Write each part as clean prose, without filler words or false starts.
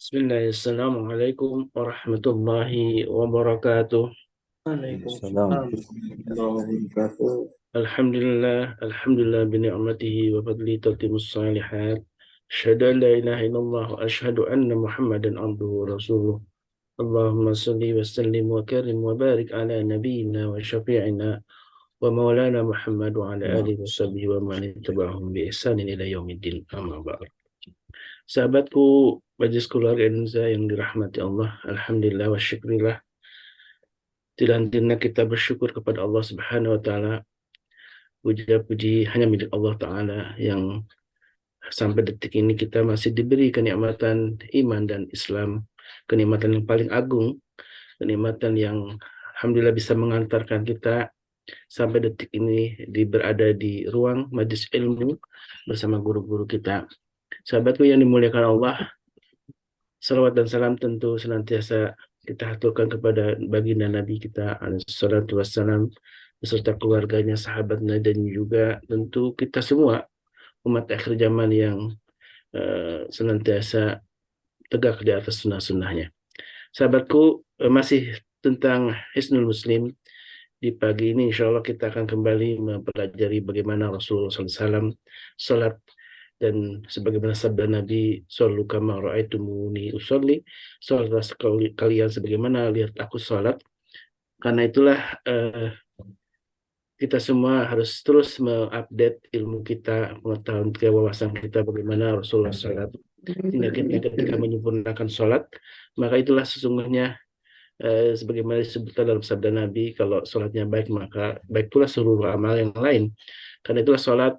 Bismillahirrahmanirrahim. Warahmatullahi wabarakatuh. Waalaikumsalam Salam. warahmatullahi wabarakatuh. Alhamdulillah bi ni'matihi wa fadli tatimmus salihat. Asyhadu an la ilaha illallah wa asyhadu anna Muhammadan abduhu wa rasuluh. Allahumma salli wa sallim wa karim wa barik ala nabiyyina wa syafi'ina wa maulana Muhammad wa ala alihi wa sahbihi wa man tabi'ahum bi ihsanin ila yaumiddin. Amma ba'd. Sahabatku, majelis keluarga Indonesia yang dirahmati Allah, alhamdulillah wa syukurillah. Tidak hentinya kita bersyukur kepada Allah Subhanahu wa taala. Puja-puji hanya milik Allah taala yang sampai detik ini kita masih diberi kenikmatan iman dan Islam, kenikmatan yang paling agung, kenikmatan yang alhamdulillah bisa mengantarkan kita sampai detik ini berada di ruang majelis ilmu bersama guru-guru kita. Sahabatku yang dimuliakan Allah, salawat dan salam tentu senantiasa kita haturkan kepada baginda Nabi kita alaihi salatu wassalam beserta keluarganya, sahabatnya, dan juga tentu kita semua umat akhir zaman yang senantiasa tegak di atas sunnah-sunnahnya. Sahabatku, masih tentang Hisnul Muslim. Di pagi ini insya Allah kita akan kembali mempelajari bagaimana Rasulullah SAW salat, dan sebagaimana sabda Nabi, "Shollu kama ra'aitumuni usolli", salatlah kalian sebagaimana lihat aku salat. Karena itulah kita semua harus terus mengupdate ilmu kita, pengetahuan kita, wawasan kita bagaimana Rasulullah salat. Sehingga kita ketika menyempurnakan salat, maka itulah sesungguhnya sebagaimana disebutkan dalam sabda Nabi, kalau salatnya baik maka baik pula seluruh amal yang lain. Karena itulah salat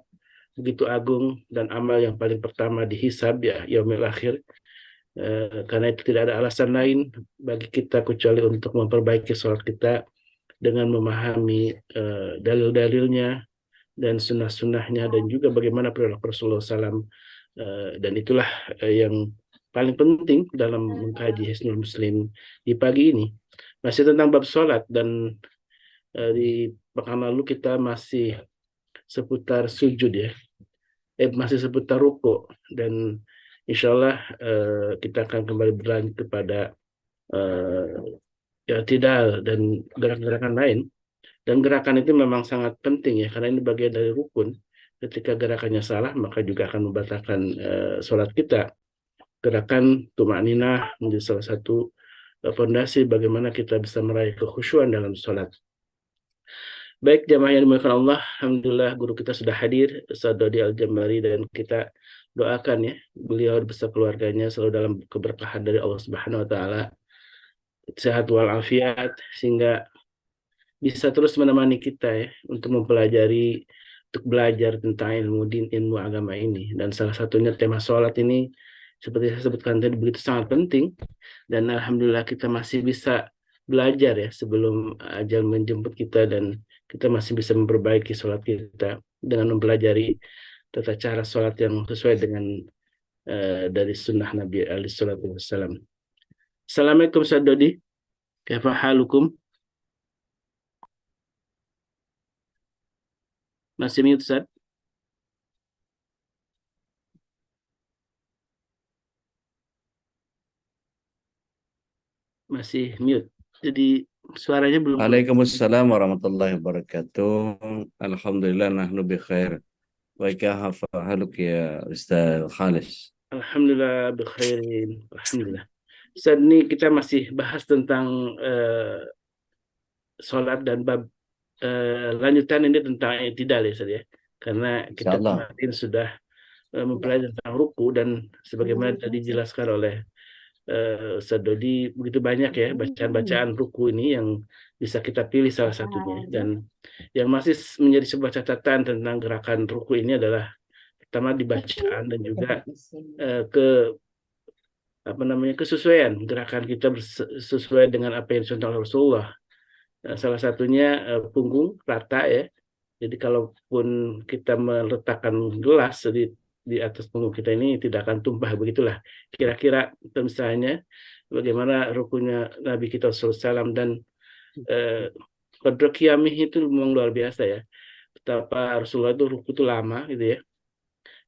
begitu agung dan amal yang paling pertama dihisab ya yaumil akhir. Karena itu tidak ada alasan lain bagi kita kecuali untuk memperbaiki salat kita dengan memahami dalil-dalilnya dan sunnah-sunnahnya, dan juga bagaimana perilaku Rasulullah SAW. Dan itulah yang paling penting dalam mengkaji Hisnul Muslim di pagi ini. Masih tentang bab sholat, dan di pekan lalu kita masih seputar sujud ya. Masih seputar ruku, dan insya Allah kita akan kembali berlanjut kepada i'tidal dan gerakan-gerakan lain. Dan gerakan itu memang sangat penting ya, karena ini bagian dari rukun. Ketika gerakannya salah, maka juga akan membatalkan sholat kita. Gerakan tumakninah menjadi salah satu fondasi bagaimana kita bisa meraih kekhusyuan dalam sholat. Baik jamaah yang dimuliakan Allah, alhamdulillah guru kita sudah hadir, Ustaz Dodi Al-Jambari, dan kita doakan ya beliau beserta keluarganya selalu dalam keberkahan dari Allah Subhanahu wa taala, sehat walafiat, sehingga bisa terus menemani kita ya untuk mempelajari, untuk belajar tentang ilmu din, ilmu agama ini. Dan salah satunya tema sholat ini seperti saya sebutkan tadi begitu sangat penting, dan alhamdulillah kita masih bisa belajar ya sebelum ajal menjemput kita, dan kita masih bisa memperbaiki sholat kita dengan mempelajari tata cara sholat yang sesuai dengan dari sunnah Nabi alaihi salatu wassalam. Assalamualaikum Ustaz Dodi, kaifa halukum? Masih mute Ustaz? Masih mute. Jadi suaranya belum keluar. Waalaikumsalam warahmatullahi wabarakatuh. Alhamdulillah nahnu bi khair. Wa kaifa haluk ya Ustaz Khalis? Alhamdulillah bikhairin. Alhamdulillah. Saat ini kita masih bahas tentang sholat, dan bab lanjutan ini tentang i'tidal ya Ustaz ya. Karena kita Insyaallah. kemarin sudah mempelajari tentang ruku, dan sebagaimana tadi dijelaskan oleh Ustaz Dodi, begitu banyak ya bacaan-bacaan ruku ini yang bisa kita pilih salah satunya. Dan yang masih menjadi sebuah catatan tentang gerakan ruku ini adalah pertama di bacaan, dan juga ke apa namanya kesesuaian gerakan kita sesuai dengan apa yang dicontohkan oleh Rasulullah. Salah satunya punggung rata ya. Jadi kalaupun kita meletakkan gelas di atas punggung kita ini tidak akan tumpah, begitulah kira-kira misalnya bagaimana rukunya Nabi kita SAW. Dan qadra qiyamih itu memang luar biasa ya, betapa Rasulullah itu ruku itu lama gitu ya.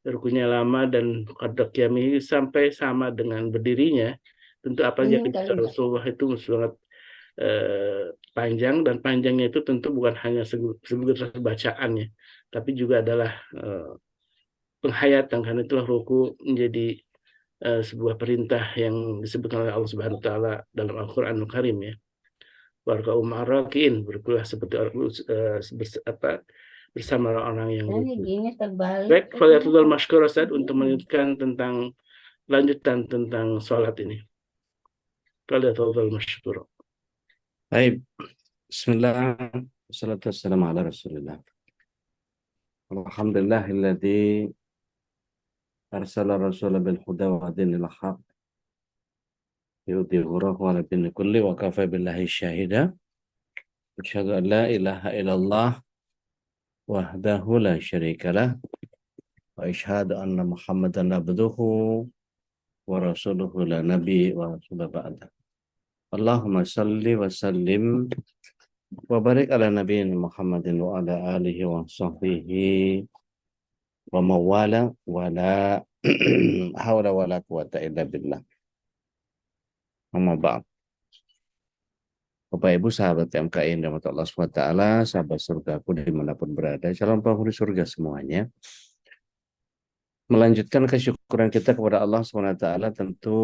rukunya lama dan qadar qiyamih sampai sama dengan berdirinya, tentu apa yang jadi Rasulullah itu sangat panjang, dan panjangnya itu tentu bukan hanya sekedar bacaannya, tapi juga adalah penghayatan, karena itulah ruku menjadi sebuah perintah yang disebutkan oleh Allah Subhanahu wa taala dalam Al-Qur'anul Karim ya. Warga umarakin, berkulah seperti bersama orang yang ruku. Baik, Fadlatul Mashkur Ustaz untuk melanjutkan tentang lanjutan tentang sholat ini. Fadlatul Mashkur. Baik, Bismillah, wassalatu wassalamu ala Rasulillah. Alhamdulillahilladzi arsala rasulah bil huda wa dinil haq yudhhirahu ala dini kulli wa kafa billahi syahida. Asyhadu an la ilaha illallah wahdahu la syarikalah wa asyhadu anna Muhammadan abduhu wa rasuluhu la nabi wa rasul ba'da. Allahumma salli wa sallim wa barik ala nabiyina Muhammadin wa ala alihi wa sahbihi wa mawala wa la hawla wa la quwata illa billah. Amma ba'd. Bapak Ibu sahabat MKI dan Allah SWT, sahabat surgaku dimanapun berada, calon penghuni surga semuanya. Melanjutkan kesyukuran kita kepada Allah SWT tentu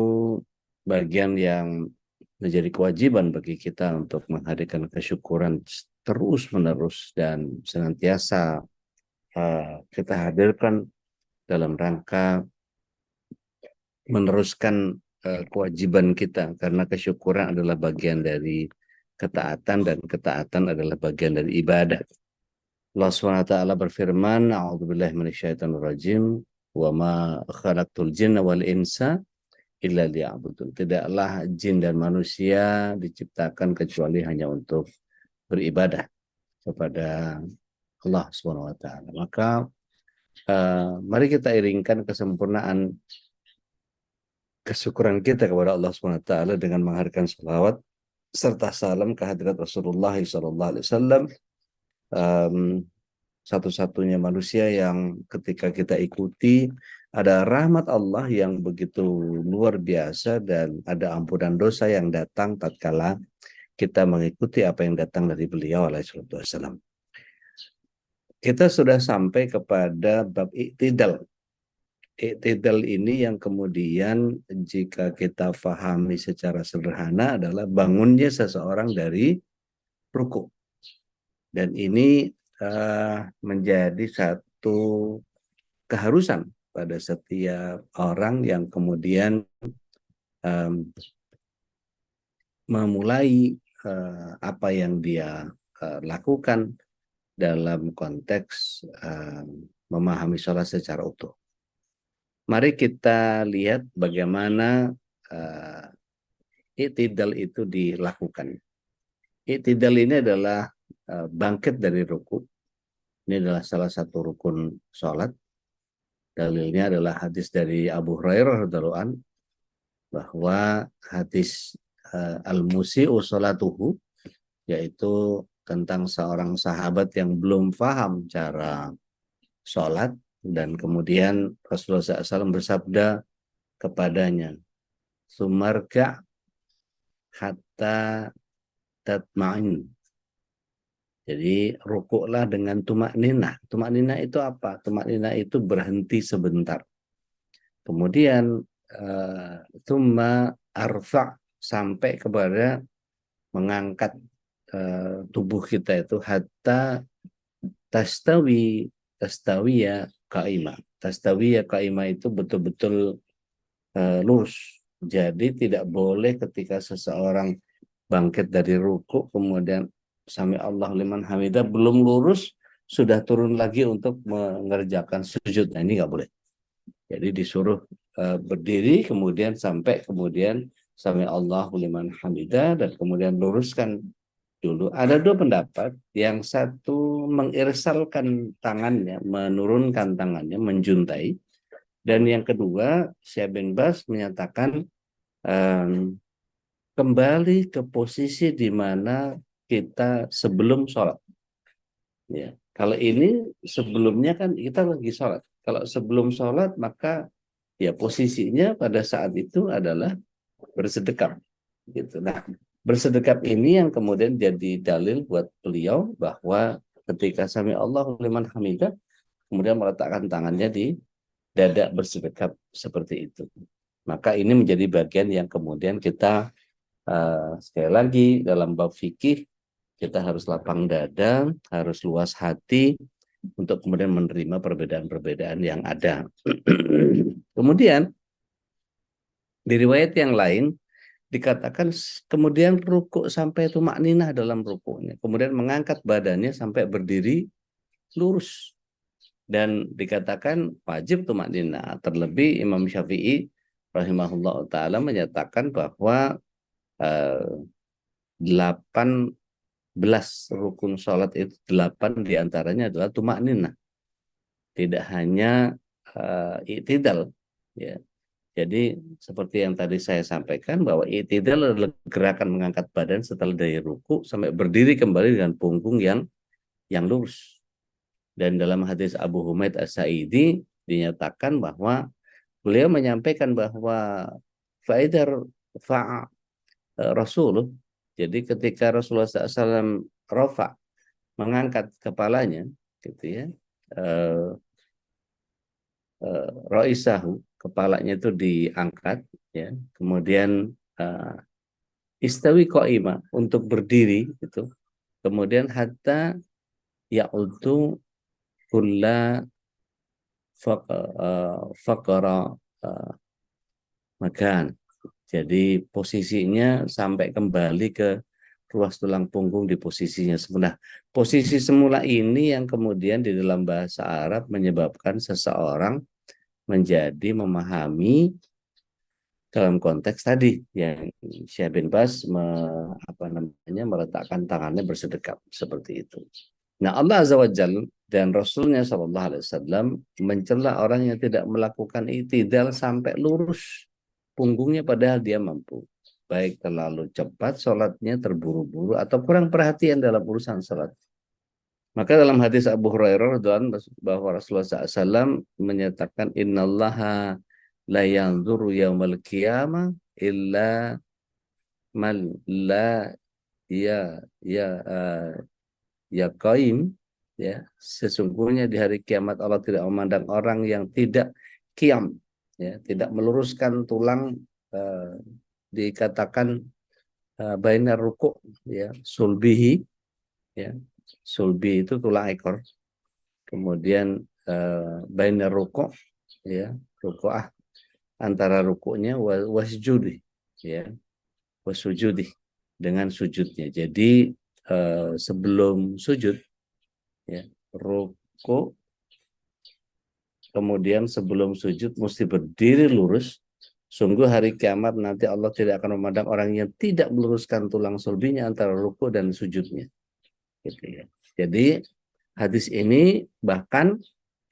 bagian yang menjadi kewajiban bagi kita untuk menghadirkan kesyukuran terus menerus dan senantiasa kita hadirkan dalam rangka meneruskan kewajiban kita, karena kesyukuran adalah bagian dari ketaatan dan ketaatan adalah bagian dari ibadah. Allah SWT berfirman, A'udzubillahi minasyaitonirrajim, wa ma khalaqtul jinna wal insa illa liya'budun. Tidaklah jin dan manusia diciptakan kecuali hanya untuk beribadah kepada Allah SWT. Maka mari kita iringkan kesempurnaan kesyukuran kita kepada Allah SWT dengan menghadirkan salawat serta salam kehadirat Rasulullah SAW, satu-satunya manusia yang ketika kita ikuti ada rahmat Allah yang begitu luar biasa dan ada ampunan dosa yang datang tatkala kita mengikuti apa yang datang dari beliau alaihissalam. Kita sudah sampai kepada bab i'tidal. I'tidal ini yang kemudian jika kita fahami secara sederhana adalah bangunnya seseorang dari ruku. Dan ini menjadi satu keharusan pada setiap orang yang kemudian memulai apa yang dia lakukan dalam konteks memahami sholat secara utuh. Mari kita lihat bagaimana i'tidal itu dilakukan. I'tidal ini adalah bangkit dari ruku. Ini adalah salah satu rukun sholat. Dalilnya adalah hadis dari Abu Hurairah radhiyallahu anhu, bahwa hadis al-musi'u sholatuhu, yaitu tentang seorang sahabat yang belum paham cara sholat, dan kemudian Rasulullah SAW bersabda kepadanya, sumarka hatta tatma'in. Jadi rukuklah dengan tumakninah. Tumakninah itu apa? Tumakninah itu berhenti sebentar. Kemudian tsumma arfa', sampai kepada mengangkat tubuh kita itu hatta tastawiya qaimah. Tastawiya qaimah itu betul-betul lurus. Jadi tidak boleh ketika seseorang bangkit dari ruku kemudian sami Allah liman hamidah belum lurus sudah turun lagi untuk mengerjakan sujud. Nah, ini nggak boleh. Jadi disuruh berdiri kemudian sampai kemudian sami Allah liman hamidah dan kemudian luruskan dulu. Ada dua pendapat. Yang satu mengirsalkan tangannya, menurunkan tangannya, menjuntai. Dan yang kedua, Syekh bin Baz menyatakan kembali ke posisi di mana kita sebelum sholat. Ya. Kalau ini sebelumnya kan kita lagi sholat. Kalau sebelum sholat maka ya posisinya pada saat itu adalah bersedekap gitu. Nah, bersedekap ini yang kemudian jadi dalil buat beliau bahwa ketika sami Allahu liman hamidah kemudian meletakkan tangannya di dada bersedekap seperti itu. Maka ini menjadi bagian yang kemudian kita sekali lagi dalam bab fikih kita harus lapang dada, harus luas hati untuk kemudian menerima perbedaan-perbedaan yang ada. Kemudian di riwayat yang lain dikatakan kemudian rukuk sampai tumakninah dalam rukuknya, kemudian mengangkat badannya sampai berdiri lurus, dan dikatakan wajib tumakninah. Terlebih Imam Syafi'i rahimahullah taala menyatakan bahwa 18 rukun sholat itu 8 diantaranya adalah tumakninah, tidak hanya i'tidal, ya. Jadi seperti yang tadi saya sampaikan bahwa i'tidal adalah gerakan mengangkat badan setelah dari ruku sampai berdiri kembali dengan punggung yang lurus. Dan dalam hadis Abu Humaid As-Sa'idi dinyatakan bahwa beliau menyampaikan bahwa faidar fa'a Rasul, jadi ketika Rasulullah SAW rofa mengangkat kepalanya, gitu ya, roisahu, kepalanya itu diangkat, ya, kemudian istawi qaima, untuk berdiri, gitu, kemudian hatta ya'udu kulla faqara makan. Jadi posisinya sampai kembali ke ruas tulang punggung di posisinya semula. Posisi semula ini yang kemudian di dalam bahasa Arab menyebabkan seseorang menjadi memahami dalam konteks tadi yang Syekh bin Baz meletakkan tangannya bersedekap seperti itu. Nah, Allah Azza wa Jalla dan Rasulnya Shallallahu Alaihi Wasallam mencela orang yang tidak melakukan i'tidal sampai lurus punggungnya padahal dia mampu. Baik terlalu cepat sholatnya, terburu-buru, atau kurang perhatian dalam urusan sholat. Maka dalam hadis Abu Hurairah bahwa Rasulullah SAW menyatakan innallaha la yanzuru yaumal qiyamah illa man la ya qaim, ya, sesungguhnya di hari kiamat Allah tidak memandang orang yang tidak qiyam, ya, tidak meluruskan tulang, dikatakan bainar ruku', ya, sulbihi, ya, sulbi itu tulang ekor, kemudian bainar ruku', ya, ruku'ah, antara rukuknya wasjudi, ya, wasujudi, dengan sujudnya. Jadi sebelum sujud, ya, ruku, kemudian sebelum sujud mesti berdiri lurus. Sungguh hari kiamat nanti Allah tidak akan memandang orang yang tidak meluruskan tulang sulbinya antara ruku dan sujudnya, gitu ya. Jadi hadis ini bahkan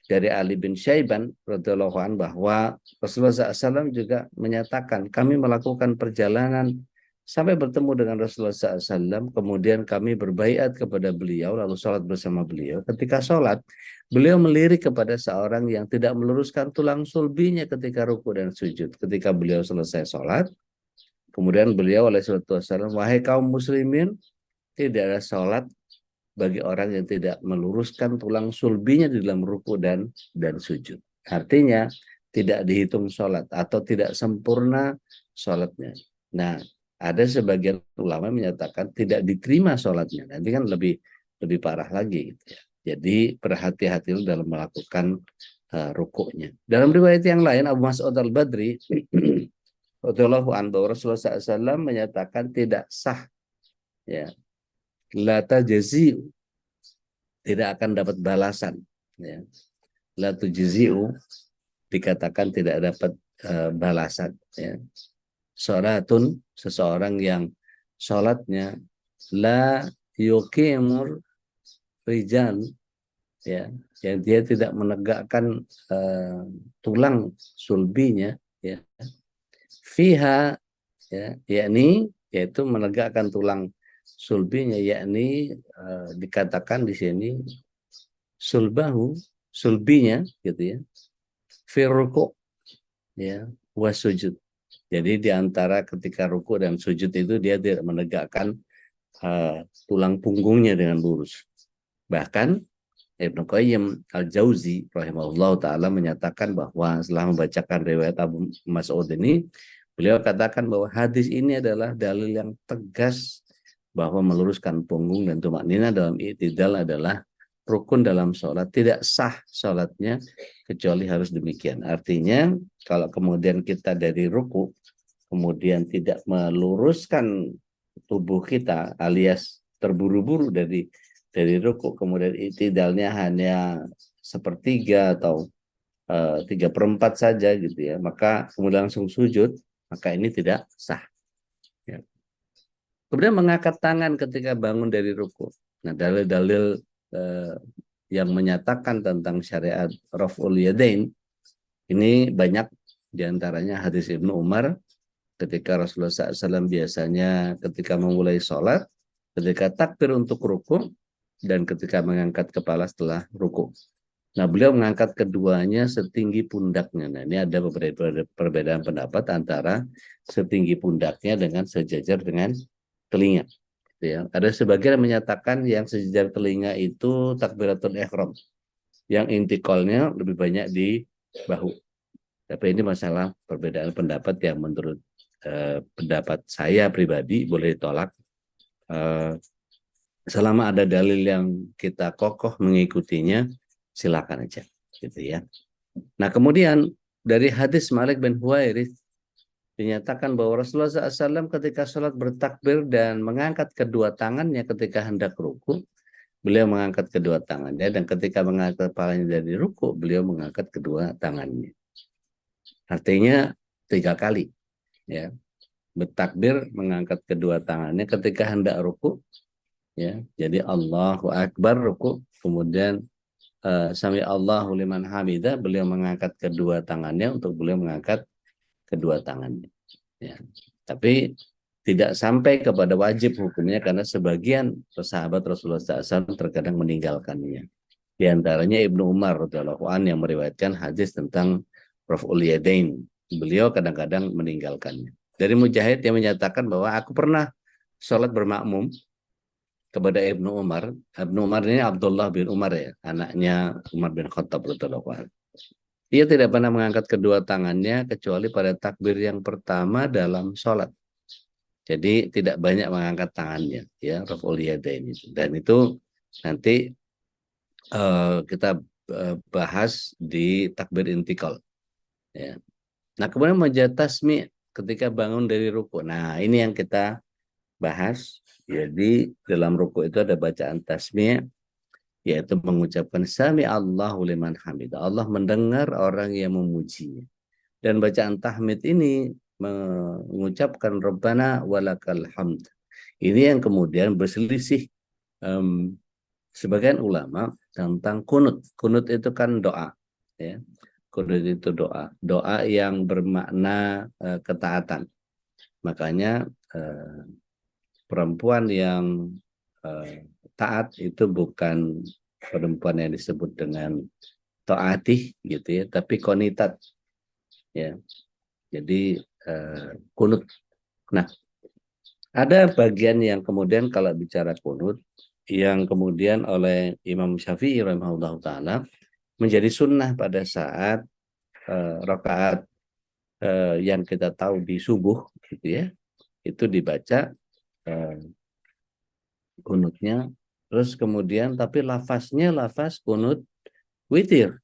dari Ali bin Syaiban radhiyallahu anhu bahwa Rasulullah SAW juga menyatakan kami melakukan perjalanan sampai bertemu dengan Rasulullah SAW, kemudian kami berbaiat kepada beliau, lalu sholat bersama beliau. Ketika sholat, beliau melirik kepada seorang yang tidak meluruskan tulang sulbinya ketika ruku dan sujud. Ketika beliau selesai sholat, kemudian beliau oleh Rasulullah SAW, wahai kaum muslimin, tidak ada sholat bagi orang yang tidak meluruskan tulang sulbinya di dalam ruku dan sujud. Artinya, tidak dihitung sholat atau tidak sempurna sholatnya. Nah, ada sebagian ulama menyatakan tidak diterima sholatnya. Nanti kan lebih parah lagi, gitu ya. Jadi berhati-hati dalam melakukan rukuknya. Dalam riwayat yang lain Abu Mas'ud Al-Badri radhiyallahu anhu Rasulullah SAW menyatakan tidak sah, ya, la tajzi'u, tidak akan dapat balasan, ya. La tujzi'u dikatakan tidak dapat balasan, ya. Sholatun, seseorang yang sholatnya la yuqimur rijal, ya, yang dia tidak menegakkan tulang sulbinya, ya, fiha, ya, yakni yaitu menegakkan tulang sulbinya, yakni dikatakan di sini sulbahu, sulbinya gitu ya, fi ruku' ya wasujud. Jadi di antara ketika ruku dan sujud itu dia tidak menegakkan tulang punggungnya dengan lurus. Bahkan Ibnu Qayyim Al-Jauzi rahimahullah ta'ala menyatakan bahwa setelah membacakan riwayat Abu Mas'ud ini, beliau katakan bahwa hadis ini adalah dalil yang tegas bahwa meluruskan punggung dan tumaknina dalam i'tidal adalah rukun dalam sholat. Tidak sah sholatnya kecuali harus demikian. Artinya kalau kemudian kita dari ruku kemudian tidak meluruskan tubuh kita alias terburu-buru dari ruku, kemudian i'tidalnya hanya sepertiga atau 3/4 saja gitu ya, maka kemudian langsung sujud, maka ini tidak sah ya. Kemudian mengangkat tangan ketika bangun dari ruku. Nah, dalil-dalil yang menyatakan tentang syariat raf'ul yadain ini banyak, diantaranya hadis Ibnu Umar ketika Rasulullah SAW biasanya ketika memulai sholat, ketika takbir untuk ruku dan ketika mengangkat kepala setelah ruku. Nah, beliau mengangkat keduanya setinggi pundaknya. Nah, ini ada beberapa perbedaan pendapat antara setinggi pundaknya dengan sejajar dengan telinga. Ya, ada sebagian yang menyatakan yang sejajar telinga itu takbiratul ihram, yang intiqalnya lebih banyak di bahu. Tapi ini masalah perbedaan pendapat yang menurut pendapat saya pribadi boleh ditolak. Selama ada dalil yang kita kokoh mengikutinya, silakan aja, gitu ya. Nah, kemudian dari hadis Malik bin Huwairits dinyatakan bahwa Rasulullah SAW ketika sholat bertakbir dan mengangkat kedua tangannya ketika hendak ruku, beliau mengangkat kedua tangannya, dan ketika mengangkat kepalanya dari ruku, beliau mengangkat kedua tangannya. Artinya 3 kali, ya. Bertakbir, mengangkat kedua tangannya ketika hendak ruku, ya. Jadi Allahu Akbar ruku, kemudian sami Allahu liman hamidah, beliau mengangkat kedua tangannya untuk beliau mengangkat kedua tangannya, ya. Tapi tidak sampai kepada wajib hukumnya karena sebagian sahabat Rasulullah SAW terkadang meninggalkannya. Di antaranya Ibnu Umar radhiyallahu anhu yang meriwayatkan hadis tentang raf'ul yadain. Beliau kadang-kadang meninggalkannya. Dari Mujahid yang menyatakan bahwa aku pernah sholat bermakmum kepada Ibnu Umar. Ibnu Umar ini Abdullah bin Umar ya, anaknya Umar bin Khattab radhiyallahu anhu. Ia tidak pernah mengangkat kedua tangannya kecuali pada takbir yang pertama dalam sholat. Jadi tidak banyak mengangkat tangannya, ya, raf'ul yadain itu. Dan itu nanti kita bahas di takbir intikal, ya. Nah, kemudian majaz tasmi' ketika bangun dari ruku. Nah, ini yang kita bahas. Jadi dalam ruku itu ada bacaan tasmi', yaitu mengucapkan sami Allahu liman hamidah. Allah mendengar orang yang memujinya. Dan bacaan tahmid ini mengucapkan Rabbana walakal hamd. Ini yang kemudian berselisih sebagian ulama tentang kunut. Kunut itu kan doa, ya. Kunut itu doa, doa yang bermakna ketaatan. Makanya perempuan yang taat itu bukan perempuan yang disebut dengan taatih gitu ya, tapi konitat, ya. Jadi kunut. Nah, ada bagian yang kemudian kalau bicara kunut yang kemudian oleh Imam Syafi'i rahimahullah ta'ala menjadi sunnah pada saat rakaat yang kita tahu di subuh gitu ya, itu dibaca kunutnya, terus kemudian tapi lafaznya lafaz kunut witir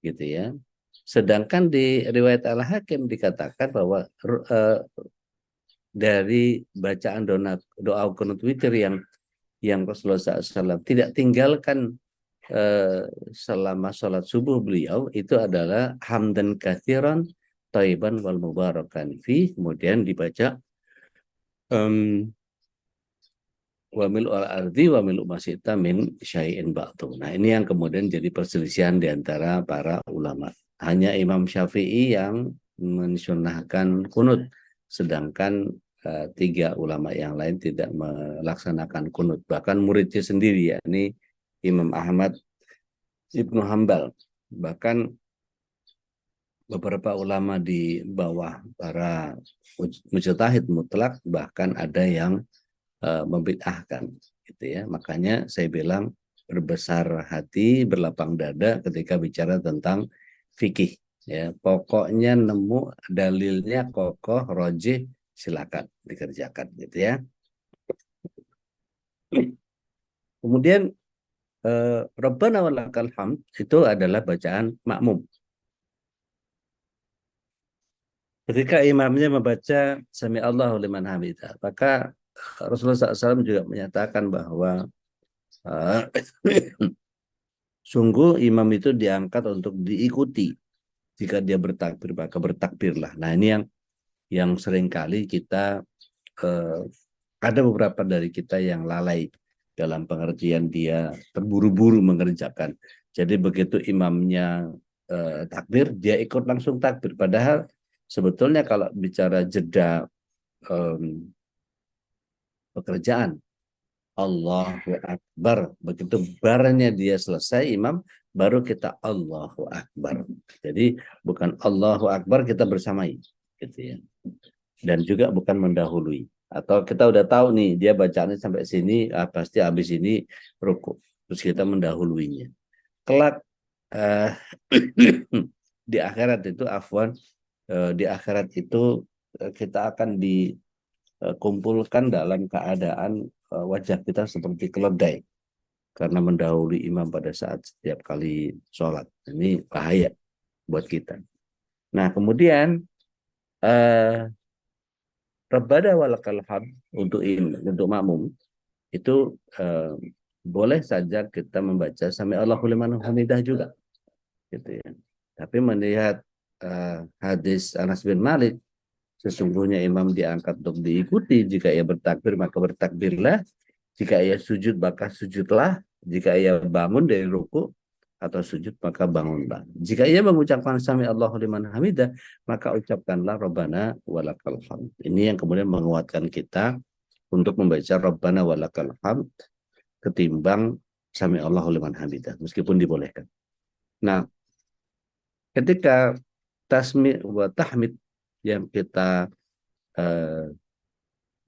gitu ya. Sedangkan di riwayat Al-Hakim dikatakan bahwa dari bacaan doa kunut witir yang Rasulullah SAW tidak tinggalkan selama sholat subuh beliau itu adalah hamdan katsiran thayyiban wal mubarakan fi, kemudian dibaca wa mil'ul ardi wa mil'u ma syi'ta min syai'in ba'du. Nah, ini yang kemudian jadi perselisihan di antara para ulama. Hanya Imam Syafi'i yang mensunnahkan kunut, sedangkan 3 ulama yang lain tidak melaksanakan kunut. Bahkan muridnya sendiri, yakni Imam Ahmad Ibnu Hambal. Bahkan beberapa ulama di bawah para mujtahid mutlak bahkan ada yang membid'ahkan gitu ya. Makanya saya bilang berbesar hati, berlapang dada ketika bicara tentang fikih ya. Pokoknya nemu dalilnya kokoh, rojih, silakan dikerjakan gitu ya. Kemudian Rabbana walakal hamd itu adalah bacaan makmum. Ketika imamnya membaca Sami Allahu liman hamidah, maka Rasulullah SAW juga menyatakan bahwa sungguh imam itu diangkat untuk diikuti. Jika dia bertakbir, maka bertakbirlah. Nah ini yang seringkali kita ada beberapa dari kita yang lalai dalam pengertian dia terburu-buru mengerjakan. Jadi begitu imamnya takbir, dia ikut langsung takbir. Padahal sebetulnya kalau bicara jeda pekerjaan, Allahu Akbar. Begitu barnya dia selesai imam, baru kita Allahu Akbar. Jadi bukan Allahu Akbar kita bersamai, gitu ya. Dan juga bukan mendahului. Atau kita udah tahu nih dia bacaannya sampai sini, pasti habis ini rukuk. Terus kita mendahuluinya. Kelak di akhirat itu di akhirat itu kita akan dikumpulkan dalam keadaan wajah kita seperti keledai karena mendahului imam pada saat setiap kali sholat. Ini bahaya buat kita. Nah kemudian Rabbana walakal hamd untuk makmum itu boleh saja kita membaca Sami Allahu liman hamidah juga, gitu ya. Tapi melihat hadis Anas bin Malik, sesungguhnya imam diangkat untuk diikuti. Jika ia bertakbir maka bertakbirlah, jika ia sujud maka sujudlah, jika ia bangun dari ruku atau sujud maka bangunlah. Jika ia mengucapkan Sami Allahu liman hamidah, maka ucapkanlah Rabbana walakal hamd. Ini yang kemudian menguatkan kita untuk membaca Rabbana walakal hamd ketimbang Sami Allahu liman hamidah, meskipun dibolehkan. Nah, ketika tasmi wa tahmid yang kita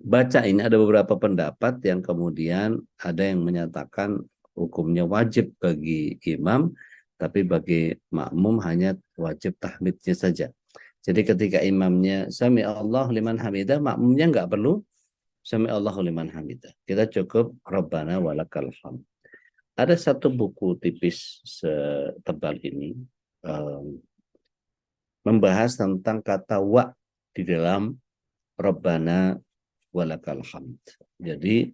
baca ini ada beberapa pendapat yang kemudian ada yang menyatakan hukumnya wajib bagi imam, tapi bagi makmum hanya wajib tahmidnya saja. Jadi ketika imamnya Sami Allahu liman hamidah, makmumnya nggak perlu Sami Allahu liman hamidah. Kita cukup Rabbana walakal hamd. Ada satu buku tipis setebal ini membahas tentang kata wa di dalam Rabbana walakal hamd. Jadi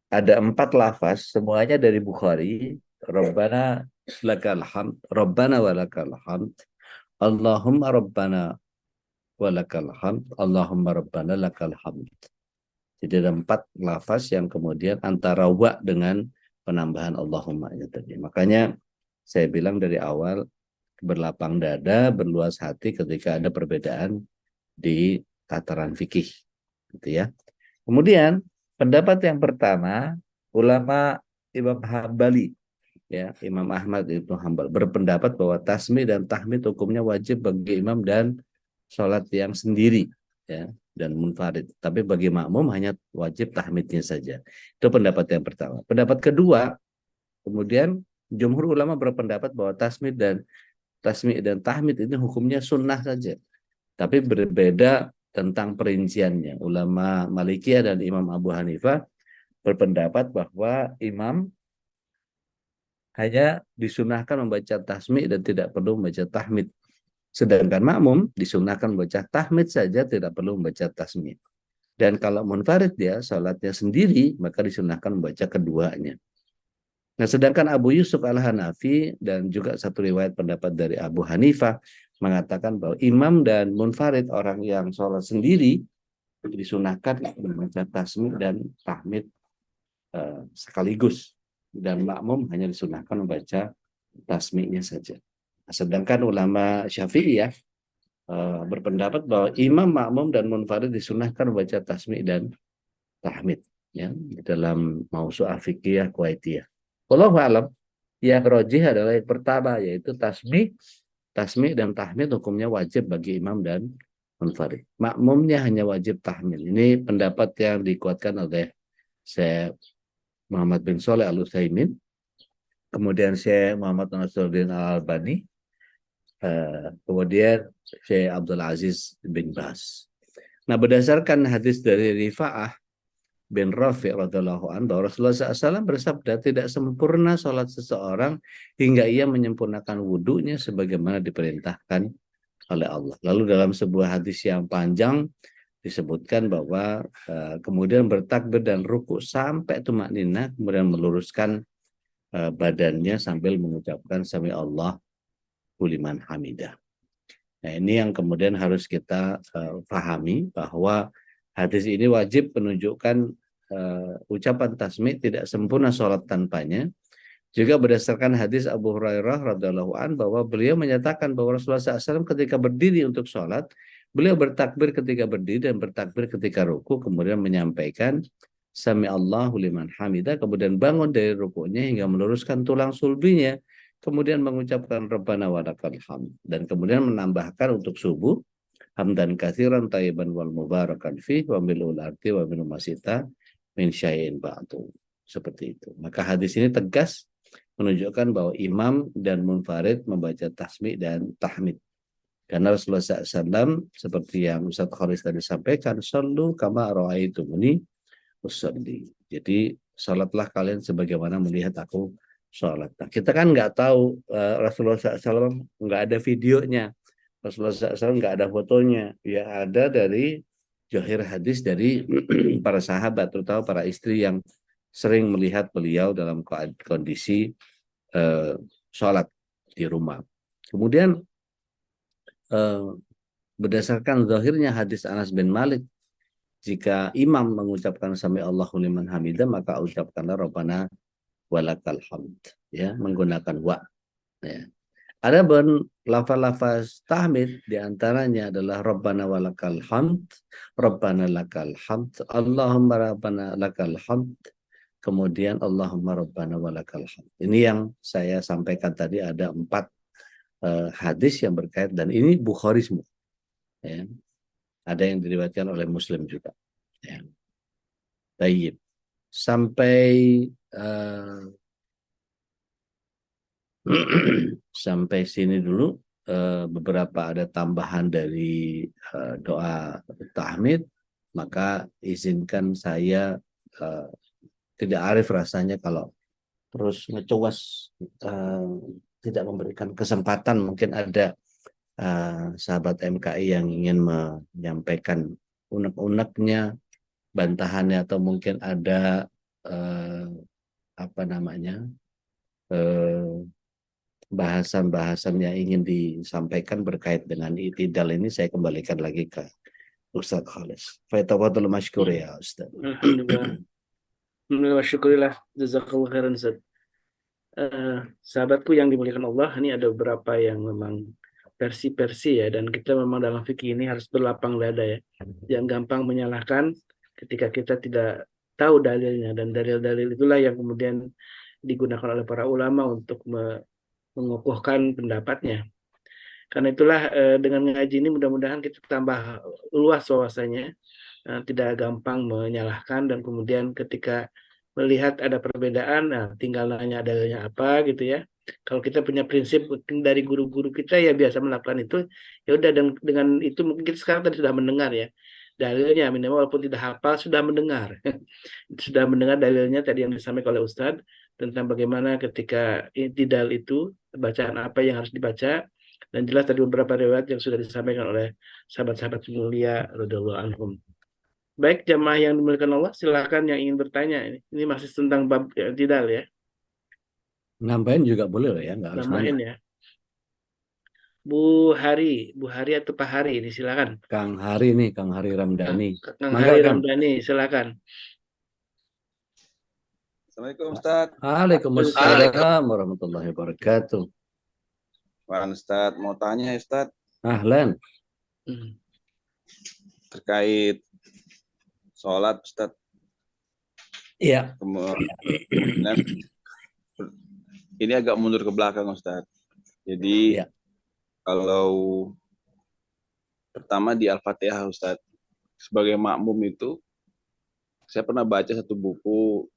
ada 4 lafaz, semuanya dari Bukhari. Rabbana lakal hamd, Rabbana walakal hamd, Allahumma Rabbana walakal hamd, Allahumma Rabbana lakal hamd. Jadi ada 4 lafaz yang kemudian antara wa dengan penambahan Allahumma-nya tadi. Makanya saya bilang dari awal, berlapang dada, berluas hati ketika ada perbedaan di tataran fikih, gitu ya. Kemudian pendapat yang pertama, ulama Imam Hambali, ya, Imam Ahmad Ibnu Hambal berpendapat bahwa tasmi dan tahmid hukumnya wajib bagi imam dan sholat yang sendiri, ya, dan munfarid. Tapi bagi makmum hanya wajib tahmidnya saja. Itu pendapat yang pertama. Pendapat kedua, kemudian jumhur ulama berpendapat bahwa tasmi dan tahmid ini hukumnya sunnah saja. Tapi berbeda tentang perinciannya. Ulama Malikiyah dan Imam Abu Hanifah berpendapat bahwa imam hanya disunahkan membaca tasmi dan tidak perlu membaca tahmid. Sedangkan makmum disunahkan membaca tahmid saja, tidak perlu membaca tasmi. Dan kalau munfarid dia salatnya sendiri, maka disunahkan membaca keduanya. Nah, sedangkan Abu Yusuf Al-Hanafi dan juga satu riwayat pendapat dari Abu Hanifah mengatakan bahwa imam dan munfarid, orang yang sholat sendiri, disunahkan membaca tasmi dan tahmid sekaligus, dan makmum hanya disunahkan membaca tasminya saja. Sedangkan ulama Syafi'iyah berpendapat bahwa imam, makmum, dan munfarid disunahkan membaca tasmi dan tahmid, ya, dalam Mausu'ah Fiqhiyah Kuwaitiyah. Wallahu a'lam. Yang rojih adalah yang pertama, yaitu tasmi dan tahmid hukumnya wajib bagi imam dan munfarid. Makmumnya hanya wajib tahmid. Ini pendapat yang dikuatkan oleh Syekh Muhammad bin Shalih Al-Utsaimin, kemudian Syekh Muhammad Nasruddin Al-Albani, kemudian Syekh Abdul Aziz bin Baz. Nah, berdasarkan hadis dari Rifa'ah bin Rafi' radhiyallahu anhu bahwa Rasulullah SAW bersabda, tidak sempurna sholat seseorang hingga ia menyempurnakan wudhunya sebagaimana diperintahkan oleh Allah. Lalu dalam sebuah hadis yang panjang disebutkan bahwa kemudian bertakbir dan ruku sampai tumakninah, kemudian meluruskan badannya sambil mengucapkan sami Allahu liman hamidah. Nah, ini yang kemudian harus kita pahami, bahwa hadis ini wajib menunjukkan ucapan tasmi' tidak sempurna sholat tanpanya. Juga berdasarkan hadis Abu Hurairah radhiallahu an bahwa beliau menyatakan bahwa Rasulullah SAW ketika berdiri untuk sholat, beliau bertakbir ketika berdiri dan bertakbir ketika ruku, kemudian menyampaikan sami Allahu liman hamidah, kemudian bangun dari rukunya hingga meluruskan tulang sulbinya, kemudian mengucapkan Rabbana walakal hamd, dan kemudian menambahkan untuk subuh hamdan katsiran thayyiban wal mubarakan fih wa milul arti wa minum masita min syai'in ba'du. Seperti itu. Maka hadis ini tegas menunjukkan bahwa imam dan munfarid membaca tasmi' dan tahmid. Karena Rasulullah SAW seperti yang Ustaz Kharis tadi sampaikan, sallu kama ra'aitumuni usolli. Jadi salatlah kalian sebagaimana melihat aku sholat. Nah, kita kan nggak tahu, Rasulullah SAW nggak ada videonya, Rasulullah SAW nggak ada fotonya. Ya ada dari zahir hadis dari para sahabat, terutama para istri yang sering melihat beliau dalam kondisi sholat di rumah. Kemudian berdasarkan zahirnya hadis Anas bin Malik, jika imam mengucapkan sami Allahu liman hamidah, maka ucapkanlah Rabbana walakal hamd, ya, menggunakan wa, ya. Ada lafaz-lafaz tahmid diantaranya adalah Rabbana walakal hamd, Rabbana lakal hamd, Allahumma Rabbana lakal hamd, kemudian Allahumma Rabbana walakal hamd. Ini yang saya sampaikan tadi, ada 4 hadis yang berkait, dan ini Bukhari semua, ya. Ada yang diriwayatkan oleh Muslim juga, ya. Baik, sampai sampai sini dulu. Beberapa ada tambahan dari doa tahmid, maka izinkan saya, tidak arif rasanya kalau terus ngecowas, tidak memberikan kesempatan. Mungkin ada sahabat MKI yang ingin menyampaikan unek-uneknya, bantahannya, atau mungkin ada bahasan-bahasan yang ingin disampaikan berkait dengan itidal ini. Saya kembalikan lagi ke Ustaz Khalis. Fatawadul masykur ya Ustaz. Alhamdulillah. Alhamdulillah, syukurillah. Jazakallah khairan, Ustaz. Sahabatku yang dimuliakan Allah, ini ada beberapa yang memang versi-versi ya, dan kita memang dalam fikih ini harus berlapang dada ya. Jangan gampang menyalahkan ketika kita tidak tahu dalilnya, dan dalil-dalil itulah yang kemudian digunakan oleh para ulama untuk mengukuhkan pendapatnya. Karena itulah dengan ngaji ini mudah-mudahan kita tambah luas wawasannya, tidak gampang menyalahkan, dan kemudian ketika melihat ada perbedaan, nah tinggal nanya dalilnya apa gitu ya. Kalau kita punya prinsip dari guru-guru kita ya biasa melakukan itu, ya udah, dan dengan itu mungkin kita sekarang tadi sudah mendengar ya dalilnya, minimal walaupun tidak hafal sudah mendengar sudah mendengar dalilnya tadi yang disampaikan oleh Ustadz tentang bagaimana ketika i'tidal itu bacaan apa yang harus dibaca, dan jelas tadi beberapa riwayat yang sudah disampaikan oleh sahabat-sahabat mulia radhiyallahu anhum. Baik, jamaah yang dimuliakan Allah, silakan yang ingin bertanya. Ini masih tentang bab i'tidal ya. Nambahin juga boleh loh ya, nggak harus Namain nanya. ya. Bu Hari atau Pak Hari ini silakan. Kang Hari nih, Kang Hari Ramdhani. Kang Mangga, Hari Kang. Ramdhani, silakan. Assalamualaikum Ustaz. Waalaikumsalam warahmatullahi wabarakatuh. Pak Ustaz, mau tanya Ustaz Ahlan. terkait sholat Ustaz. Iya. Kemudian ini agak mundur ke belakang Ustadz. Jadi Ya. kalau pertama di Al-Fatihah Ustadz, sebagai makmum itu saya pernah baca satu buku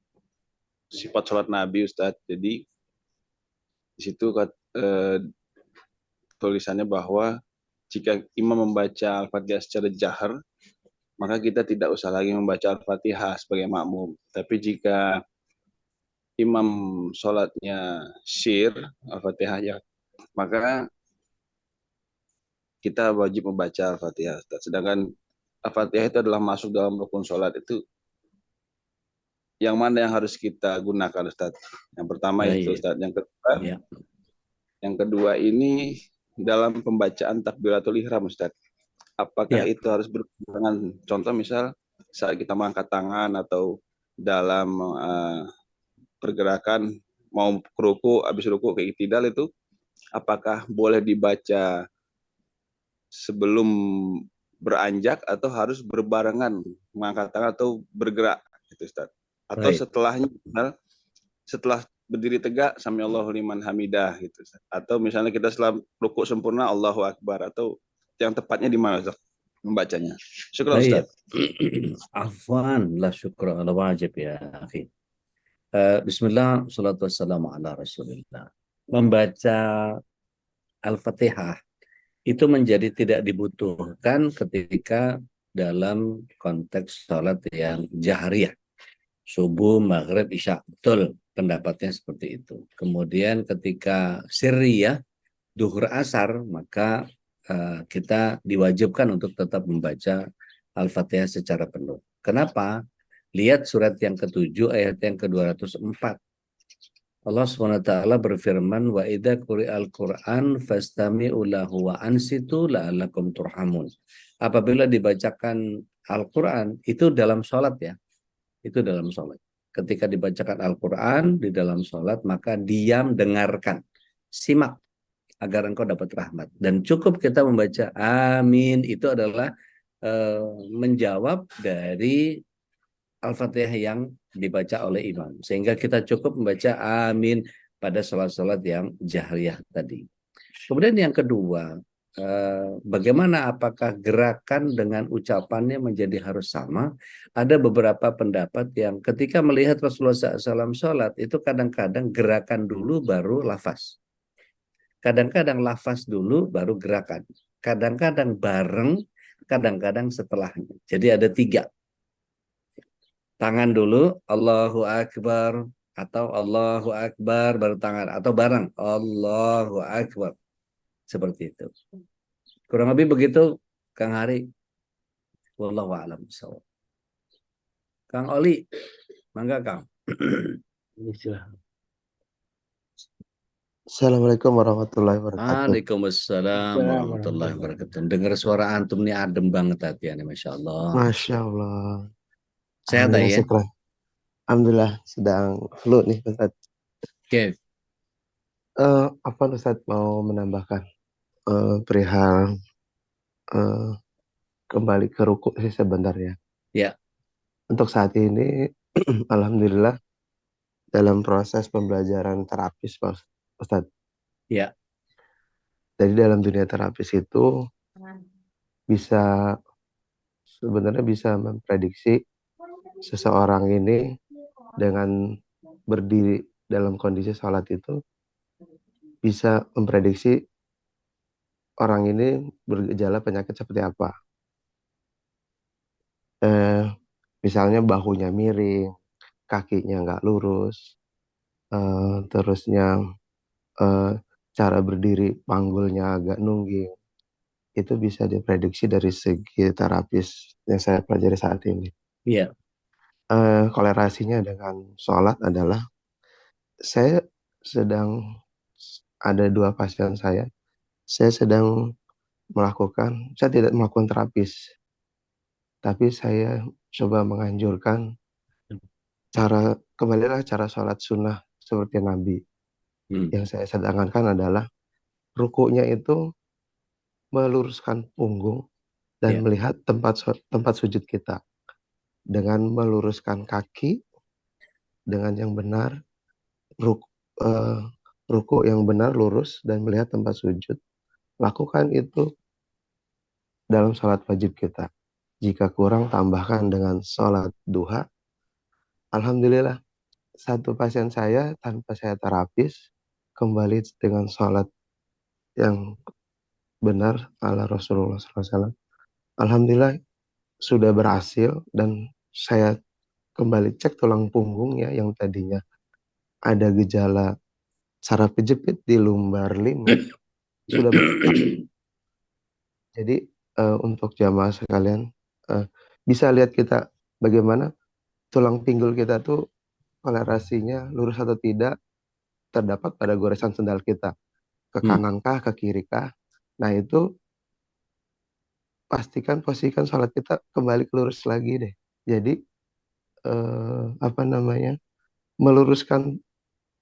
sifat sholat Nabi Ustadz. Jadi di situ tulisannya bahwa jika imam membaca Al-Fatihah secara jahar, maka kita tidak usah lagi membaca Al-Fatihah sebagai makmum. Tapi jika imam sholatnya syir, Al-Fatihah ya, maka kita wajib membaca Al-Fatihah. Sedangkan Al-Fatihah itu adalah masuk dalam rukun sholat itu. Yang mana yang harus kita gunakan Ustaz? Yang pertama itu Baik. Ustaz. Ya. Yang kedua ini dalam pembacaan takbiratul ihram Ustaz. Apakah Ya. itu harus berbarengan? Contoh misal saat kita mengangkat tangan atau dalam pergerakan mau ruku, habis ruku kayak itidal itu, apakah boleh dibaca sebelum beranjak atau harus berbarengan mengangkat tangan atau bergerak gitu Ustaz. Atau Baik. setelahnya setelah berdiri tegak sami Allahu liman hamidah gitu Ustaz. Atau misalnya kita setelah rukuk sempurna Allahu akbar, atau yang tepatnya di mana Ustaz membacanya. Syukran Baik. Ustaz. Afwan, la syukra ala wajib ya akhi. Bismillah, salatu wassalamu ala rasulillah. Membaca Al-Fatihah itu menjadi tidak dibutuhkan ketika dalam konteks sholat yang jahriyah. Subuh, maghrib, isya. Betul, pendapatnya seperti itu. Kemudian ketika sirriyah, duhur asar, maka kita diwajibkan untuk tetap membaca Al-Fatihah secara penuh. Kenapa? Lihat surat yang ke-7 ayat yang ke-204. Allah SWT berfirman, wa idza quri'al Qur'an fastami'u lahu wa ansitu la'allakum turhamun. Apabila dibacakan Al-Qur'an, itu dalam sholat ya. Itu dalam sholat. Ketika dibacakan Al-Qur'an di dalam sholat, maka diam, dengarkan. Simak agar engkau dapat rahmat. Dan cukup kita membaca amin, itu adalah menjawab dari Al-Fatihah yang dibaca oleh imam. Sehingga kita cukup membaca amin pada sholat-sholat yang jahriyah tadi. Kemudian yang kedua, bagaimana apakah gerakan dengan ucapannya menjadi harus sama? Ada beberapa pendapat yang ketika melihat Rasulullah SAW sholat, itu kadang-kadang gerakan dulu baru lafaz. Kadang-kadang lafaz dulu baru gerakan. Kadang-kadang bareng, kadang-kadang setelahnya. Jadi ada 3. Tangan dulu, Allahu Akbar, atau Allahu Akbar baru tangan, atau bareng, Allahu Akbar. Seperti itu. Kurang lebih begitu, Kang Hari. Wallahu a'lam bishawab. Kang Oli, mangga Kang. Assalamualaikum warahmatullahi wabarakatuh. Waalaikumsalam warahmatullahi wabarakatuh. Dengar suara antum nih adem banget hatinya, Masya Allah. Masya Allah. Sehat Alhamdulillah, ya? syukur. Alhamdulillah sedang flu nih Ustaz. Oke. Apa Ustaz mau menambahkan perihal kembali ke ruku sih sebenarnya. Ya. Untuk saat ini, alhamdulillah dalam proses pembelajaran terapis Pak Ustaz. Ya. Jadi dalam dunia terapis itu sebenarnya bisa memprediksi seseorang ini dengan berdiri dalam kondisi sholat itu bisa memprediksi orang ini bergejala penyakit seperti apa. Misalnya bahunya miring, kakinya nggak lurus, terusnya cara berdiri panggulnya agak nungging. Itu bisa diprediksi dari segi terapis yang saya pelajari saat ini. Iya. Kolerasinya dengan sholat adalah saya ada 2 pasien saya sedang saya tidak melakukan terapis, tapi saya coba menganjurkan kembalilah cara sholat sunnah seperti Nabi. Yang saya sedangkan adalah rukunya itu meluruskan punggung dan melihat tempat sujud kita. Dengan meluruskan kaki dengan yang benar, ruku yang benar, lurus, dan melihat tempat sujud. Lakukan itu dalam sholat wajib kita. Jika kurang, tambahkan dengan sholat duha. Alhamdulillah, satu pasien saya tanpa saya terapis, kembali dengan sholat yang benar ala Rasulullah SAW. Alhamdulillah, sudah berhasil, dan saya kembali cek tulang punggungnya yang tadinya ada gejala saraf kejepit di lumbar 5 sudah berkurang. Jadi untuk jamaah sekalian, bisa lihat kita bagaimana tulang pinggul kita tuh toleransinya lurus atau tidak terdapat pada goresan sendal kita. Ke kanan kah, ke kiri kah. Nah itu posisikan sholat kita kembali lurus lagi deh. Jadi meluruskan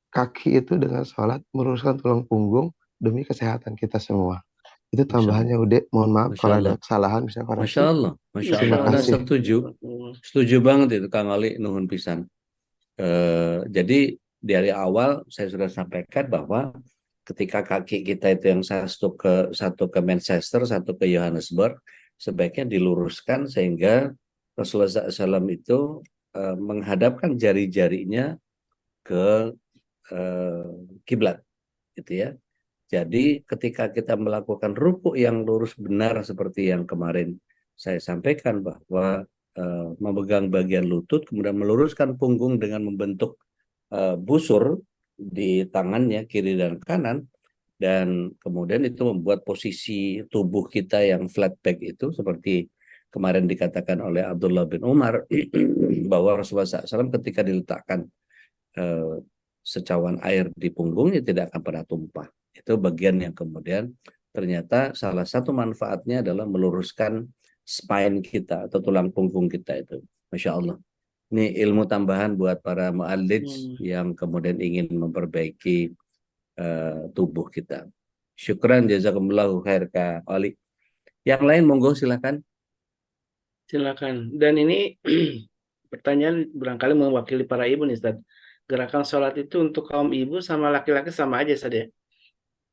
kaki itu dengan sholat, meluruskan tulang punggung demi kesehatan kita semua. Itu tambahannya, Ude. Mohon maaf Masya kalau ada Allah. kesalahan bisa Masya koreksi. Allah, Masya Terima Allah. Ada kasih. setuju banget itu Kang Ali, nuhun pisan. Jadi dari awal saya sudah sampaikan bahwa ketika kaki kita itu yang satu ke Manchester, satu ke Johannesburg, sebaiknya diluruskan sehingga Rasulullah SAW itu menghadapkan jari-jarinya ke kiblat, gitu ya. Jadi ketika kita melakukan ruku yang lurus benar seperti yang kemarin saya sampaikan bahwa memegang bagian lutut, kemudian meluruskan punggung dengan membentuk busur di tangannya kiri dan kanan, dan kemudian itu membuat posisi tubuh kita yang flat back itu seperti kemarin dikatakan oleh Abdullah bin Umar bahwa Rasulullah SAW ketika diletakkan secawan air di punggungnya tidak akan pernah tumpah. Itu bagian yang kemudian ternyata salah satu manfaatnya adalah meluruskan spine kita atau tulang punggung kita itu. Masya Allah. Ini ilmu tambahan buat para mu'allij yang kemudian ingin memperbaiki tubuh kita. Syukran jazakumullahu khair Kak Ali. Yang lain monggo silakan. Silakan. Dan ini pertanyaan barangkali mewakili para ibu nih Ustaz. Gerakan sholat itu untuk kaum ibu sama laki-laki sama aja saja.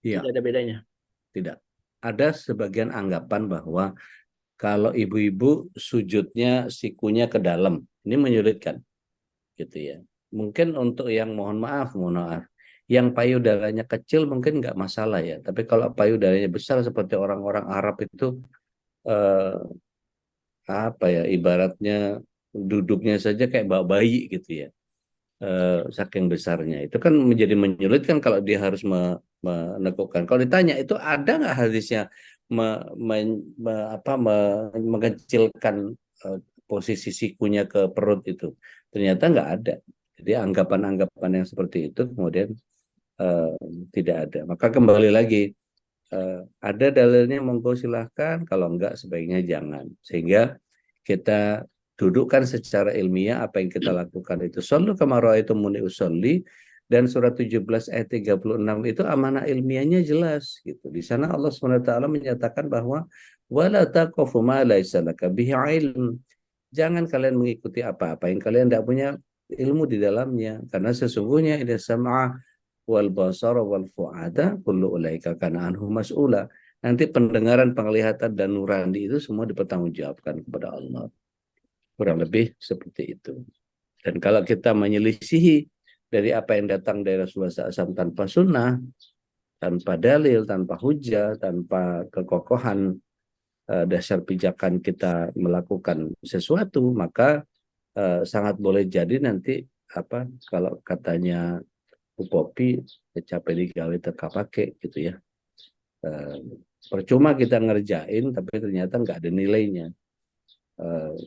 Iya. Tidak ada bedanya. Tidak. Ada sebagian anggapan bahwa kalau ibu-ibu sujudnya sikunya ke dalam, ini menyulitkan, gitu ya. Mungkin untuk yang mohon maaf, yang payudaranya kecil mungkin nggak masalah ya. Tapi kalau payudaranya besar seperti orang-orang Arab itu ibaratnya duduknya saja kayak bayi gitu ya. Saking besarnya itu kan menjadi menyulitkan kalau dia harus menekukkan. Kalau ditanya itu ada nggak hadisnya mengecilkan posisi sikunya ke perut itu? Ternyata nggak ada. Jadi anggapan-anggapan yang seperti itu kemudian tidak ada. Maka kembali lagi ada dalilnya monggo silahkan, kalau enggak sebaiknya jangan. Sehingga kita dudukkan secara ilmiah apa yang kita lakukan itu. Shallu kama ra'aitumuni usolli, dan surat 17 ayat 36 itu amanah ilmiahnya jelas gitu. Di sana Allah SWT menyatakan bahwa wala taqfu ma laisa laka bihi ilm. Jangan kalian mengikuti apa-apa yang kalian tidak punya ilmu di dalamnya, karena sesungguhnya ini sam'a wal basara wal fuada kullu ulaika kana anhu mas'ula. Nanti pendengaran, penglihatan dan nurani itu semua dipertanggungjawabkan kepada Allah. Kurang lebih seperti itu. Dan kalau kita menyelisihi dari apa yang datang dari Rasulullah SAW tanpa sunnah, tanpa dalil, tanpa hujah, tanpa kekokohan dasar pijakan kita melakukan sesuatu, maka sangat boleh jadi nanti kalau katanya Popi capek digawe teka pakai gitu ya. Percuma kita ngerjain tapi ternyata nggak ada nilainya.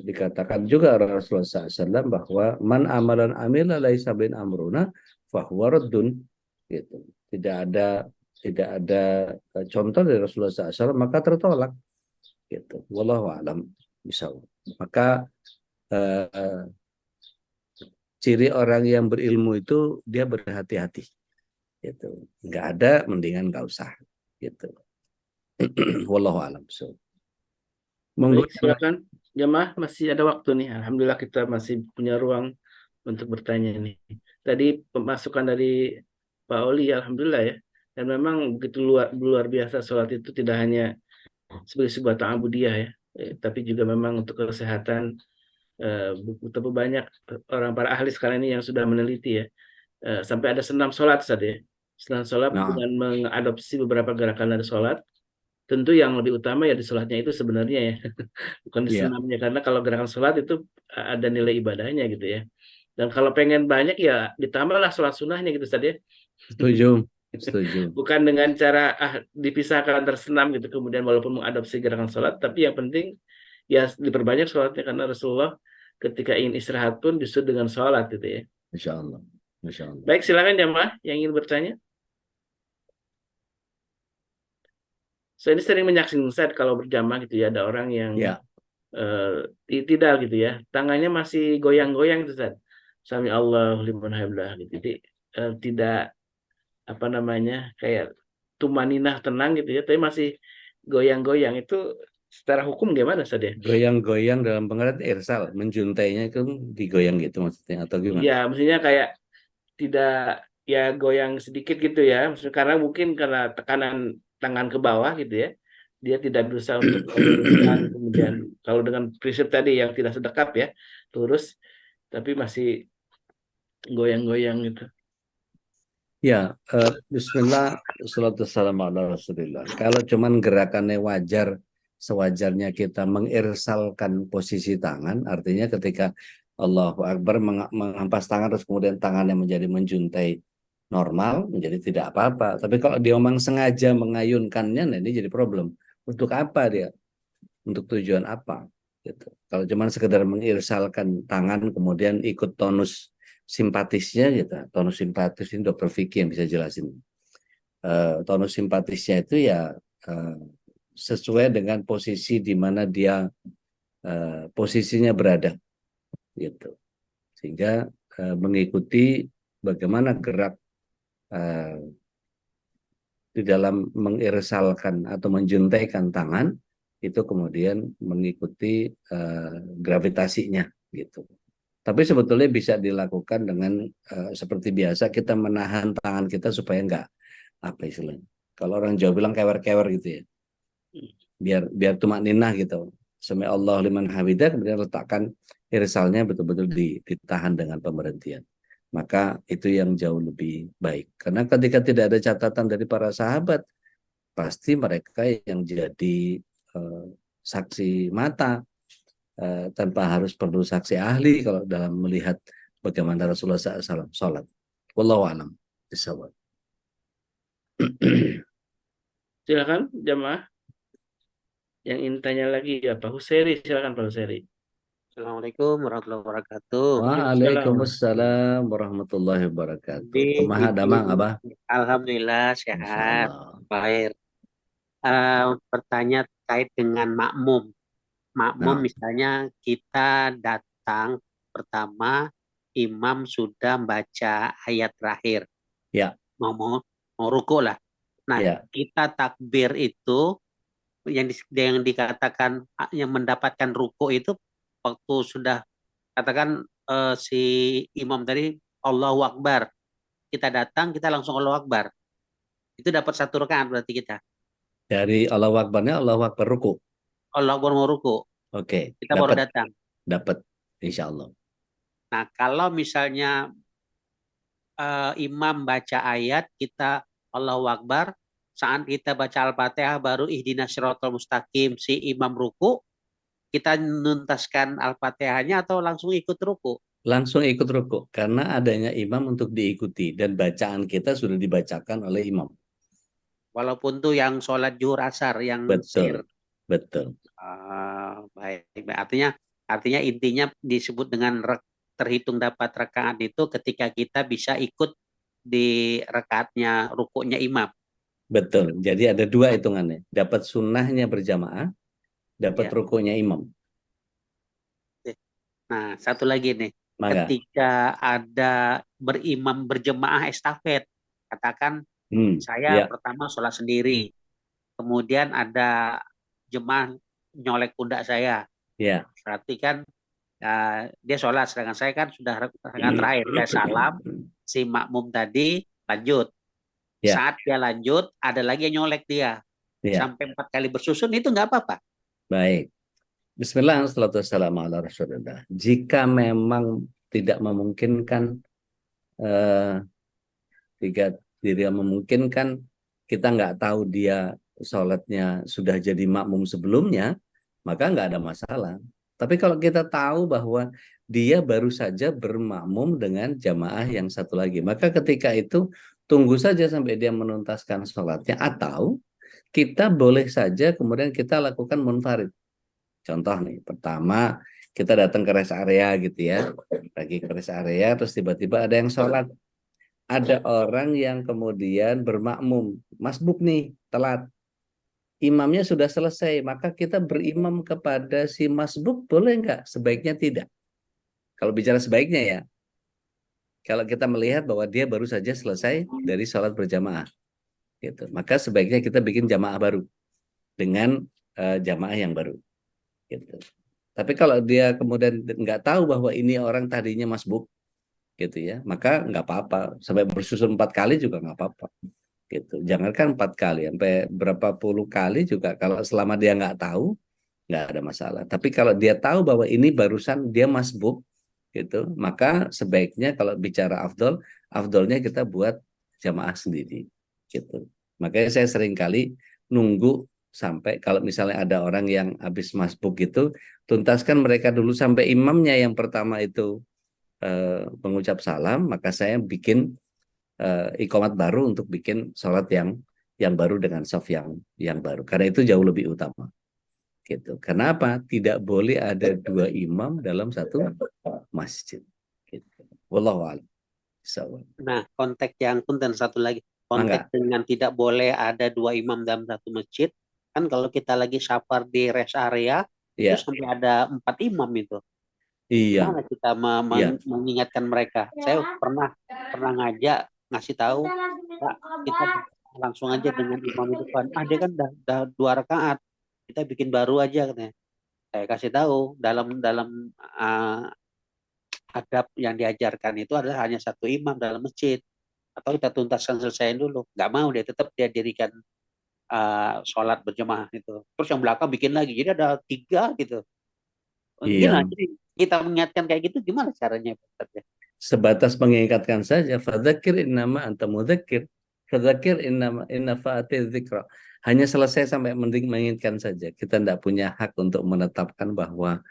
Dikatakan juga Rasulullah SAW bahwa man amalan amila laisa bin amruna fahuwa raddun, gitu. Tidak ada contoh dari Rasulullah SAW maka tertolak, gitu. Wallahu a'lam bishawab. Maka ciri orang yang berilmu itu dia berhati-hati, gitu. Nggak ada mendingan nggak usah, gitu. Wallahu a'lam. Monggo. Baik, silakan. Jamaah masih ada waktu nih. Alhamdulillah kita masih punya ruang untuk bertanya nih. Tadi pemasukan dari Pak Oli, alhamdulillah ya. Dan memang begitu luar biasa sholat itu tidak hanya sebagai sebuah ta'abudiyah ya, tapi juga memang untuk kesehatan. Betapa banyak orang para ahli sekarang ini yang sudah meneliti ya. Sampai ada senam sholat Ustaz ya. Senam sholat Nah, dengan mengadopsi beberapa gerakan dari sholat. Tentu yang lebih utama ya di sholatnya itu sebenarnya ya, bukan di ya, senamnya. Karena kalau gerakan sholat itu ada nilai ibadahnya gitu ya. Dan kalau pengen banyak ya ditambahlah sholat sunnahnya gitu Ustaz ya. setuju, setuju. Bukan dengan cara dipisahkan tersenam gitu kemudian walaupun mengadopsi gerakan sholat, tapi yang penting ya diperbanyak sholatnya karena Rasulullah ketika ingin istirahat pun justru dengan sholat gitu ya. Insya Allah, Insya Allah. Baik, silakan jamaah yang ingin bertanya. Saya ini sering menyaksikan Ustaz kalau berjamaah gitu ya, ada orang yang Ya, tidak gitu ya, tangannya masih goyang-goyang gitu Ustaz. Sami Allah liman hamidah gitu. Jadi tidak apa namanya kayak tumaninah tenang gitu ya, tapi masih goyang-goyang itu secara hukum gimana Ustaz ya? goyang-goyang dalam pengertian irsal, menjuntainya itu digoyang gitu maksudnya atau gimana? Ya, maksudnya kayak tidak ya goyang sedikit gitu ya. Maksudnya karena mungkin karena tekanan tangan ke bawah gitu ya. Dia tidak berusaha untuk meluruskan kemudian kalau dengan prinsip tadi yang tidak sedekap ya, lurus tapi masih goyang-goyang gitu. Ya, Bismillah, salatu wassalamu ala Rasulillah. Kalau cuman gerakannya wajar, sewajarnya kita mengirsalkan posisi tangan, artinya ketika Allahu Akbar mengampas tangan terus kemudian tangannya menjadi menjuntai normal, menjadi tidak apa-apa. Tapi kalau dia memang sengaja mengayunkannya, nah ini jadi problem. Untuk apa dia? Untuk tujuan apa? Gitu. Kalau cuman sekedar mengirsalkan tangan kemudian ikut tonus simpatisnya gitu. Tonus simpatis ini Dr. Vicky yang bisa jelasin. Tonus simpatisnya itu ya sesuai dengan posisi di mana dia posisinya berada gitu. Sehingga mengikuti bagaimana gerak di dalam mengirsalkan atau menjuntaikan tangan itu kemudian mengikuti gravitasinya gitu. Tapi sebetulnya bisa dilakukan dengan seperti biasa kita menahan tangan kita supaya enggak apa istilahnya. Kalau orang Jawa bilang kewer-kewer gitu ya. Biar tumak ninah gitu. Sami Allah liman hamidah kemudian letakkan irsalnya betul-betul ditahan dengan pemberhentian. Maka itu yang jauh lebih baik. Karena ketika tidak ada catatan dari para sahabat, pasti mereka yang jadi saksi mata tanpa harus perlu saksi ahli kalau dalam melihat bagaimana Rasulullah SAW sholat. Wallahu a'lam bishawab. Silakan jamaah yang ingin tanya lagi ya Pak Huseri, silakan Pak Huseri. Assalamualaikum warahmatullahi wabarakatuh. Waalaikumsalam warahmatullahi wabarakatuh. Jadi Kumaha damang Abah? alhamdulillah Masya sehat, Allah. baik. Pertanyaan terkait dengan makmum. Makmum Nah, misalnya kita datang pertama imam sudah membaca ayat terakhir. ya, Mau ruku lah. Nah, ya, kita takbir itu yang dikatakan yang mendapatkan ruku itu waktu sudah katakan si imam tadi Allahu Akbar. Kita datang, kita langsung Allahu Akbar. Itu dapat satu rakaat berarti kita. dari Allahu Akbarnya Allahu Akbar ruku. Allahu Akbar mau ruku. Oke, Kita baru dapat, datang. insya Allah. Nah, kalau misalnya imam baca ayat, kita Allahu Akbar. Saat kita baca Al-Fatihah baru ihdinas siratal mustaqim si imam ruku, kita nuntaskan Al-Fatihahnya atau langsung ikut ruku? Langsung ikut ruku karena adanya imam untuk diikuti dan bacaan kita sudah dibacakan oleh imam. Walaupun tuh yang sholat zuhur asar yang Betul, sir. betul. Baik. Artinya intinya disebut dengan terhitung dapat rakaat itu ketika kita bisa ikut di rakaatnya rukuknya imam. Betul. Jadi ada dua hitungannya. Dapat sunnahnya berjamaah, dapat Ya. rukunya imam. Nah, satu lagi nih. Maka, Ketika ada berimam berjemaah estafet, katakan saya ya, pertama sholat sendiri, kemudian ada jemaah nyolek kuda saya. ya. Berarti kan dia sholat, sedangkan saya kan sudah rakaat terakhir. Saya salam, si makmum tadi lanjut. Ya. Saat dia lanjut, ada lagi yang nyolek dia. Ya. Sampai 4 kali bersusun itu nggak apa-apa. Baik. Bismillah, wassalatu wassalamu ala Rasulillah. Jika memang tidak memungkinkan, jika tidak memungkinkan, kita nggak tahu dia sholatnya sudah jadi makmum sebelumnya, maka nggak ada masalah. Tapi kalau kita tahu bahwa dia baru saja bermakmum dengan jamaah yang satu lagi, maka ketika itu tunggu saja sampai dia menuntaskan sholatnya, atau kita boleh saja kemudian kita lakukan munfarid. Contoh nih, pertama kita datang ke rest area gitu ya, lagi ke rest area, terus tiba-tiba ada yang sholat. Ada orang yang kemudian bermakmum, masbuk nih, telat. Imamnya sudah selesai, maka kita berimam kepada si masbuk boleh nggak? Sebaiknya tidak. Kalau bicara sebaiknya ya, kalau kita melihat bahwa dia baru saja selesai dari sholat berjamaah, gitu. Maka sebaiknya kita bikin jamaah baru dengan jamaah yang baru. Gitu. Tapi kalau dia kemudian nggak tahu bahwa ini orang tadinya masbuk, gitu ya, maka nggak apa-apa. Sampai bersusun 4 kali juga nggak apa-apa. Gitu. Jangankan 4 kali, sampai berapa puluh kali juga kalau selama dia nggak tahu, nggak ada masalah. Tapi kalau dia tahu bahwa ini barusan dia masbuk, gitu, maka sebaiknya kalau bicara afdolnya kita buat jamaah sendiri. Gitu. Makanya saya sering kali nunggu sampai kalau misalnya ada orang yang habis masbuk gitu, tuntaskan mereka dulu sampai imamnya yang pertama itu mengucap salam, maka saya bikin iqamat baru untuk bikin sholat yang baru dengan shaf yang baru. Karena itu jauh lebih utama. Gitu. Kenapa? Tidak boleh ada 2 imam dalam satu masjid. Gitu. Wallahu a'lam. Nah, konteks yang pun dan satu lagi, konteks Mangga. dengan tidak boleh ada 2 imam dalam satu masjid, kan kalau kita lagi safar di rest area, itu Iya. sampai ada 4 imam itu. Iya. Gimana kita mengingatkan mereka? Saya pernah ngajak, ngasih tahu, Pak, kita langsung aja dengan imam di depan. Dia kan udah 2 rakaat, kita bikin baru aja katanya. Saya kasih tahu dalam adab yang diajarkan itu adalah hanya 1 imam dalam masjid, atau kita tuntaskan selesaiin dulu. Nggak mau, dia tetap dia dirikan sholat berjamaah itu. Terus yang belakang bikin lagi, jadi ada 3 gitu. Gimana? Iya. Jadi kita mengingatkan kayak gitu gimana caranya? Sebatas mengingatkan saja, fadzakir innama anta mudzakir, fadzakir inna fa'atiz dzikra. Hanya selesai sampai mengingatkan saja. Kita tidak punya hak untuk menetapkan bahwa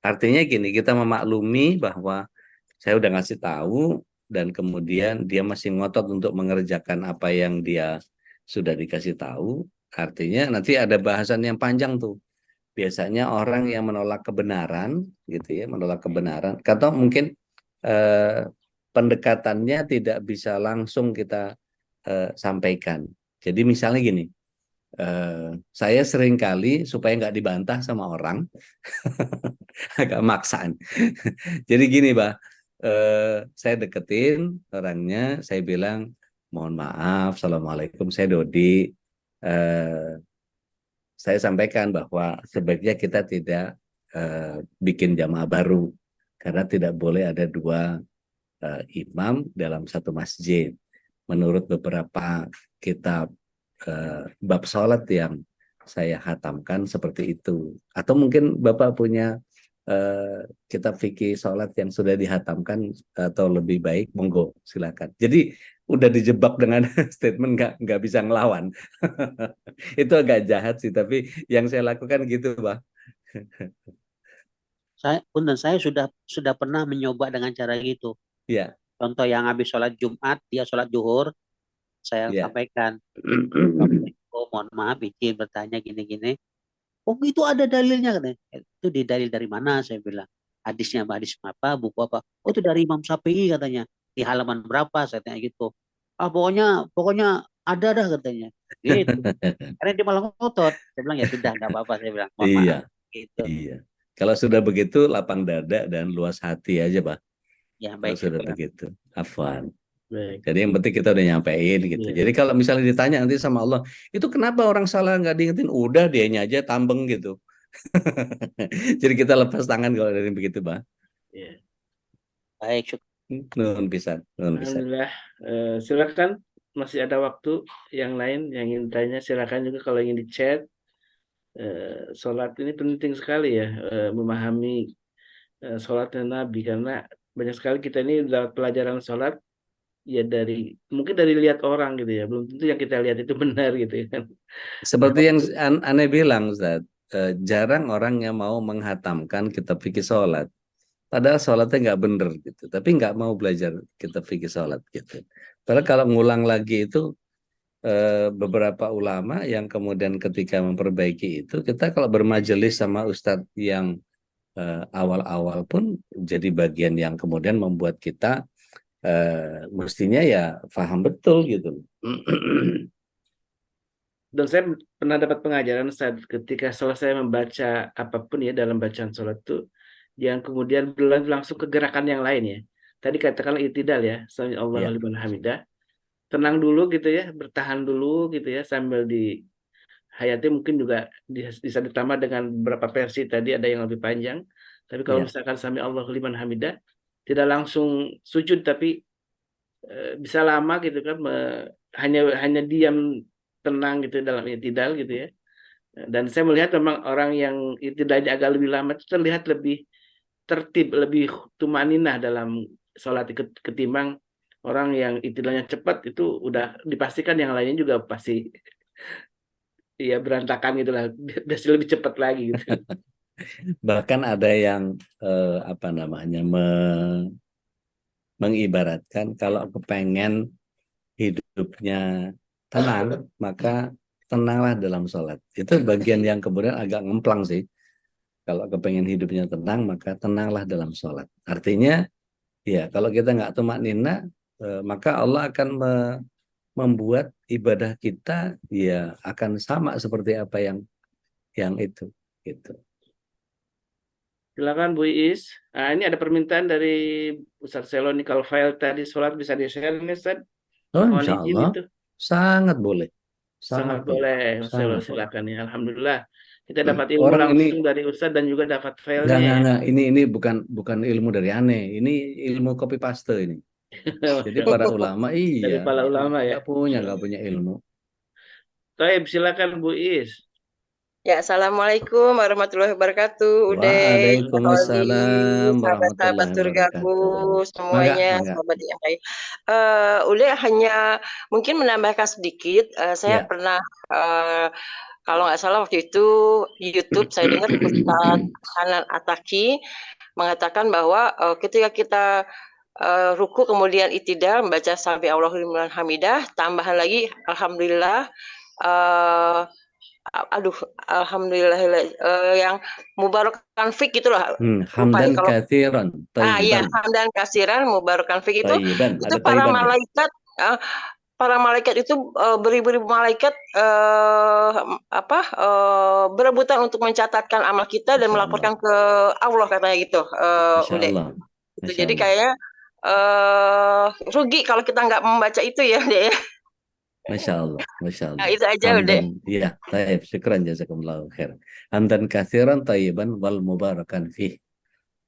artinya gini, kita memaklumi bahwa saya udah ngasih tahu dan kemudian dia masih ngotot untuk mengerjakan apa yang dia sudah dikasih tahu. Artinya nanti ada bahasan yang panjang tuh. Biasanya orang yang menolak kebenaran, gitu ya, menolak kebenaran, atau mungkin pendekatannya tidak bisa langsung kita sampaikan. Jadi misalnya gini, saya sering kali supaya nggak dibantah sama orang, agak maksaan. Jadi gini, Bah, saya deketin orangnya, saya bilang, mohon maaf, assalamualaikum, saya Dodi. Saya sampaikan bahwa sebaiknya kita tidak bikin jamaah baru karena tidak boleh ada 2 imam dalam satu masjid. Menurut beberapa kitab bab sholat yang saya hatamkan seperti itu. Atau mungkin Bapak punya kitab fikih sholat yang sudah dihatamkan atau lebih baik, monggo silakan. Jadi udah dijebak dengan statement nggak bisa ngelawan. Itu agak jahat sih, tapi yang saya lakukan gitu, Pak. Saya sudah pernah mencoba dengan cara gitu. Iya. Contoh yang habis sholat Jumat, dia sholat zuhur, saya sampaikan, mohon maaf izin bertanya gini-gini. Oh itu ada dalilnya katanya. Itu di dalil dari mana? Saya bilang. Hadisnya hadis apa, buku apa? Oh itu dari Imam Syafi'i katanya. Di halaman berapa? Saya tanya gitu. Pokoknya ada dah katanya. Gitu. Karena dia malah ngotot. Saya bilang ya sudah nggak apa-apa. Saya bilang mohon Iya. maaf. Gitu. Iya. Kalau sudah begitu lapang dada dan luas hati aja, Pak. Ya Kalau baik. sudah begitu. Afwan. Baik. Jadi yang penting kita udah nyampein gitu. Iya. Jadi kalau misalnya ditanya nanti sama Allah, itu kenapa orang salah nggak diingetin? Udah dianya aja tambeng gitu. Jadi kita lepas tangan kalau dari begitu, Pak. Iya. Baik. Nuhun pisan. Alhamdulillah. Silakan masih ada waktu yang lain yang ingin tanya, silakan juga kalau ingin di chat. Sholat ini penting sekali ya, memahami sholatnya Nabi, karena banyak sekali kita ini dapat pelajaran sholat ya dari mungkin dari lihat orang gitu ya, belum tentu yang kita lihat itu benar gitu ya kan. Seperti yang aneh bilang, Ustaz, jarang orang yang mau menghatamkan kitab fikih sholat. Padahal sholatnya nggak bener gitu, tapi nggak mau belajar kitab fikih sholat gitu. Padahal kalau ngulang lagi itu beberapa ulama yang kemudian ketika memperbaiki itu, kita kalau bermajelis sama ustadz yang awal-awal pun jadi bagian yang kemudian membuat kita mestinya ya paham betul gitu. Dan saya pernah dapat pengajaran saat ketika selesai membaca apapun ya dalam bacaan sholat itu, yang kemudian langsung ke gerakan yang lain ya. Tadi katakanlah itidal ya, sami Allahu Ya, liman hamidah. Tenang dulu gitu ya, bertahan dulu gitu ya, sambil di hayati mungkin juga bisa ditambah dengan beberapa versi, tadi ada yang lebih panjang. Tapi kalau ya, misalkan sami Allahu liman hamidah, tidak langsung sujud tapi bisa lama gitu kan, hanya diam tenang gitu dalam i'tidal gitu ya. Dan saya melihat memang orang yang i'tidalnya agak lebih lama itu terlihat lebih tertib, lebih tumaninah dalam sholat ketimbang orang yang i'tidalnya cepat, itu udah dipastikan yang lainnya juga pasti ya berantakan gitu lah, pasti lebih cepat lagi gitu. bahkan ada yang apa namanya mengibaratkan kalau kepengen hidupnya tenang, maka tenanglah dalam sholat. Itu bagian yang kemudian agak ngemplang sih. Kalau kepengen hidupnya tenang, maka tenanglah dalam sholat. Artinya, ya kalau kita nggak tumak nina, maka Allah akan membuat ibadah kita ya akan sama seperti apa yang itu. Gitu. Silakan Bu Iis. Nah, ini ada permintaan dari Ustaz Selo nih, kalau file tadi sholat bisa di-share nih Ustaz. Oh, Mohon insya izin Allah itu. sangat boleh, Sangat sangat boleh, boleh, Mas Selo, sangat boleh. silakan ya. Alhamdulillah. Kita dapat ilmu Orang ini langsung dari Ustaz dan juga dapat filenya ya. nggak. Ini bukan ilmu dari aneh. Ini ilmu copy paste ini. Jadi Masya para Allah. ulama Dari iya para ulama ya. nggak punya ilmu. Taib, silakan Bu Is. Ya, Assalamualaikum warahmatullahi wabarakatuh. Ude, Kak Oli, Waalaikumsalam sahabat-sahabat warahmatullahi surgaku, wabarakatuh. semuanya, Mangga. sahabat yang baik. Ude hanya mungkin menambahkan sedikit. Saya Ya. pernah, kalau nggak salah waktu itu di YouTube saya dengar Ustadz Hanan Ataki mengatakan bahwa ketika kita ruku kemudian itidal membaca sampai Allahu liman hamidah, tambahan lagi alhamdulillah, alhamdulillah, yang mubarakan fik gitulah. Hamdan katsiran Iya, thayyiban. hamdan kasiran mubarakan fik Thayyiban. itu Ada para thayyiban ya? malaikat, itu beribu-ribu malaikat berebutan untuk mencatatkan amal kita dan Masya melaporkan Allah. ke Allah katanya gitu. Masya Udah. Allah. Gitu. Masya Jadi Allah. kayaknya rugi kalau kita nggak membaca itu ya, deh. Masya Allah, Masya Nah, Allah. itu aja udah. Iya, taib. Syukran jazakumullahu khair. Hamdan katsiran thayyiban wal mubarakan fih.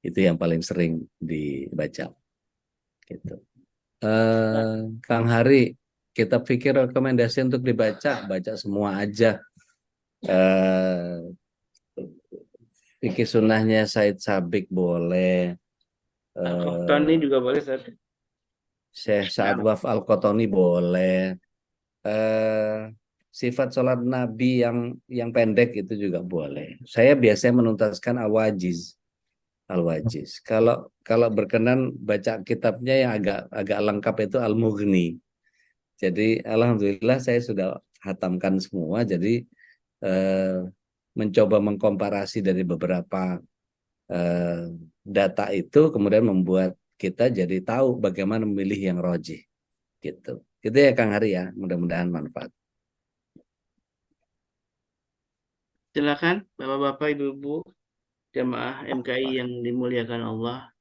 Itu yang paling sering dibaca. Gitu. Kang Hari, kita pikir rekomendasi untuk baca semua aja. Fikih sunnahnya Said Sabik boleh. Al-Qahtani juga boleh Ustaz. Syekh Sa'ad Waf Al-Qotoni boleh. Sifat sholat Nabi yang pendek itu juga boleh. Saya biasanya menuntaskan Al-Wajiz. Kalau berkenan baca kitabnya yang agak lengkap itu Al-Mughni. Jadi alhamdulillah saya sudah hatamkan semua. Jadi mencoba mengkomparasi dari beberapa data itu kemudian membuat kita jadi tahu bagaimana memilih yang rojih. Gitu. Itu ya Kang Hari ya, mudah-mudahan manfaat. Silakan Bapak-bapak, Ibu-ibu, jamaah MKI yang dimuliakan Allah.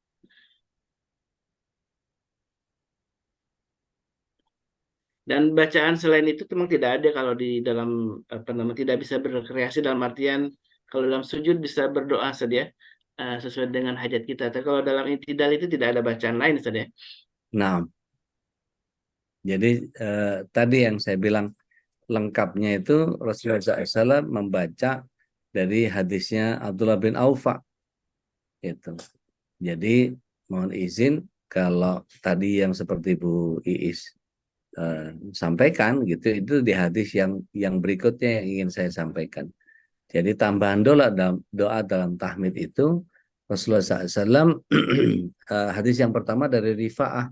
Dan bacaan selain itu memang tidak ada kalau di dalam tidak bisa berkreasi, dalam artian kalau dalam sujud bisa berdoa saja sesuai dengan hajat kita. Tapi kalau dalam i'tidal itu tidak ada bacaan lain saja. Nah, Jadi tadi yang saya bilang lengkapnya itu Rasulullah SAW membaca dari hadisnya Abdullah bin Aufa itu. Jadi mohon izin kalau tadi yang seperti Bu Iis sampaikan gitu, itu di hadis yang berikutnya yang ingin saya sampaikan. Jadi tambahan doa dalam tahmid itu Rasulullah SAW hadis yang pertama dari Rifa'ah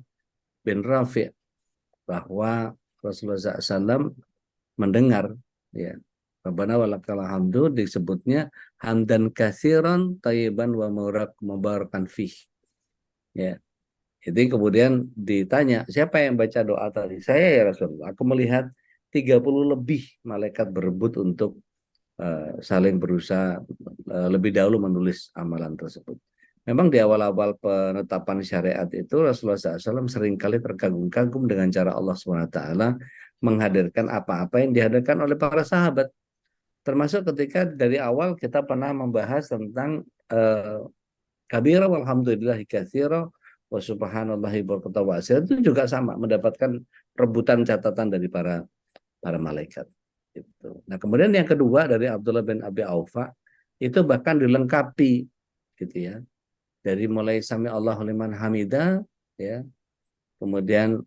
bin Rafi' bahwa Rasulullah SAW mendengar ya Rabbana walakal hamdu disebutnya hamdan katsiran thayyiban wa mubarakan fih ya. Jadi kemudian ditanya, siapa yang baca doa tadi? Saya ya Rasulullah. Aku melihat 30 lebih malaikat berebut untuk saling berusaha lebih dahulu menulis amalan tersebut. Memang di awal-awal penetapan syariat itu Rasulullah SAW seringkali terkagum-kagum dengan cara Allah SWT menghadirkan apa-apa yang dihadirkan oleh para sahabat. Termasuk ketika dari awal kita pernah membahas tentang kabira walhamdulillahi katsira wa subhanallahi bukratan wa asila, itu juga sama mendapatkan rebutan catatan dari para malaikat. Gitu. Nah kemudian yang kedua dari Abdullah bin Abi Aufa itu bahkan dilengkapi gitu ya, dari mulai sami Allahu liman hamida ya, kemudian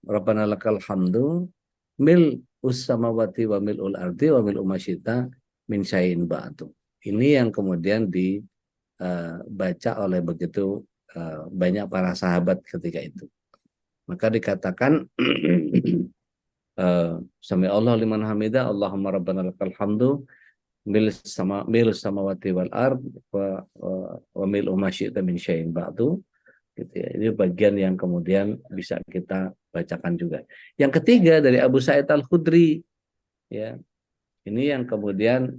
Rabbana lakal hamdu mil ussamawati wa mil'ul ardi wa mil'u masyita min syai'in ba'du. Ini yang kemudian dibaca oleh begitu banyak para sahabat ketika itu. Maka dikatakan sami Allah liman hamida Allahumma rabbana lakal hamdu mil samawati wal ard wa mil ma syi'ta min syai'in ba'du gitu ya. Ini bagian yang kemudian bisa kita bacakan juga. Yang ketiga dari Abu Sa'id Al-Khudri ya. Ini yang kemudian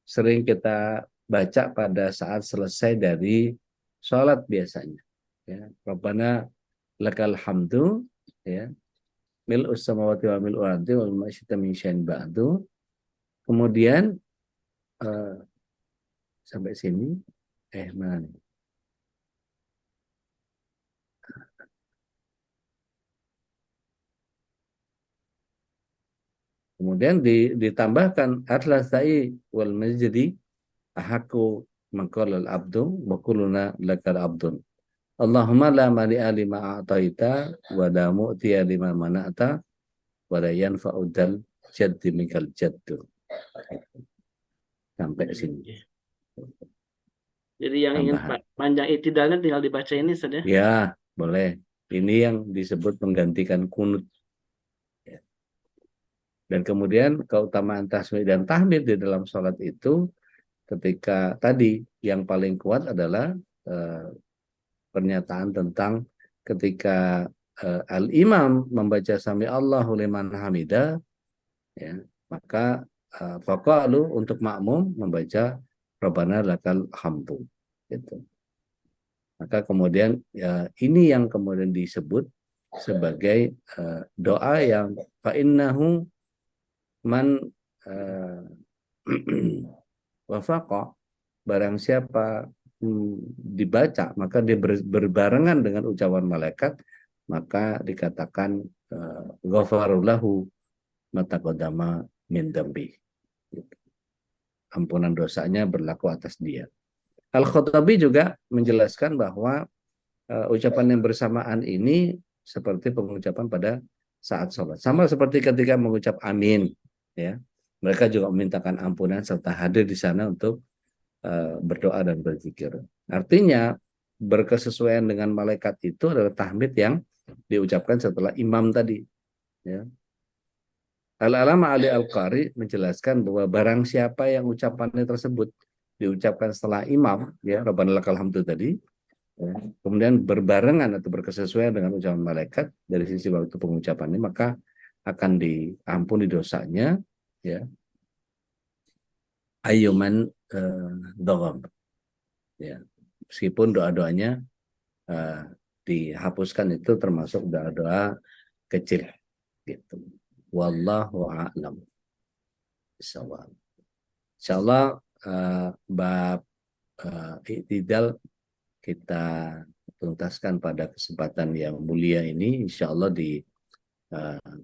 sering kita baca pada saat selesai dari sholat biasanya ya. Rabbana lakal hamdu ya mil'us samawati wa mil'ul ardi wa ma syi'ta min syai'in ba'du. Kemudian sampai sini mana nih? Kemudian ditambahkan atlasai wal majdi ahaku maqalal abdu wa kulluna lakal abdun. Allahumma la mani'a lima a'taita wa la mu'tiya lima mana'ta wa la yanfa'udal jaddi mikal jaddu. Sampai sini. Jadi yang ingin panjang itidalnya tinggal dibaca ini saja. Ya, boleh. Ini yang disebut menggantikan kunut. Ya. Dan kemudian keutamaan tasmid dan tahmid di dalam sholat itu ketika tadi yang paling kuat adalah pernyataan tentang ketika al-imam membaca sami Allahu liman hamida ya, maka faqalu untuk makmum membaca Rabbana lakal hamdu gitu. Maka kemudian ya, ini yang kemudian disebut sebagai doa yang fa innahu man wafaqa, barang siapa dibaca maka dia berbarengan dengan ucapan malaikat, maka dikatakan ghafarullahu mataqaddama min dambi. Ampunan dosanya berlaku atas dia. Al-Khattabi juga menjelaskan bahwa ucapan yang bersamaan ini seperti pengucapan pada saat sholat. Sama seperti ketika mengucap amin. Ya, mereka juga memintakan ampunan serta hadir di sana untuk berdoa dan berzikir. Artinya berkesesuaian dengan malaikat itu adalah tahmid yang diucapkan setelah imam tadi. Ya. Al-Alama Ali Al-Qari menjelaskan bahwa barang siapa yang ucapannya tersebut diucapkan setelah imam, ya Rabbana lakal hamdu tadi, ya, kemudian berbarengan atau berkesesuaian dengan ucapan malaikat dari sisi waktu pengucapannya, maka akan diampuni dosanya, ya. Ayyuman dogam, ya, meskipun doa-doanya dihapuskan itu termasuk doa-doa kecil, gitu. Wallahu a'lam. Insyaallah bab i'tidal kita tuntaskan pada kesempatan yang mulia ini. Insya Allah di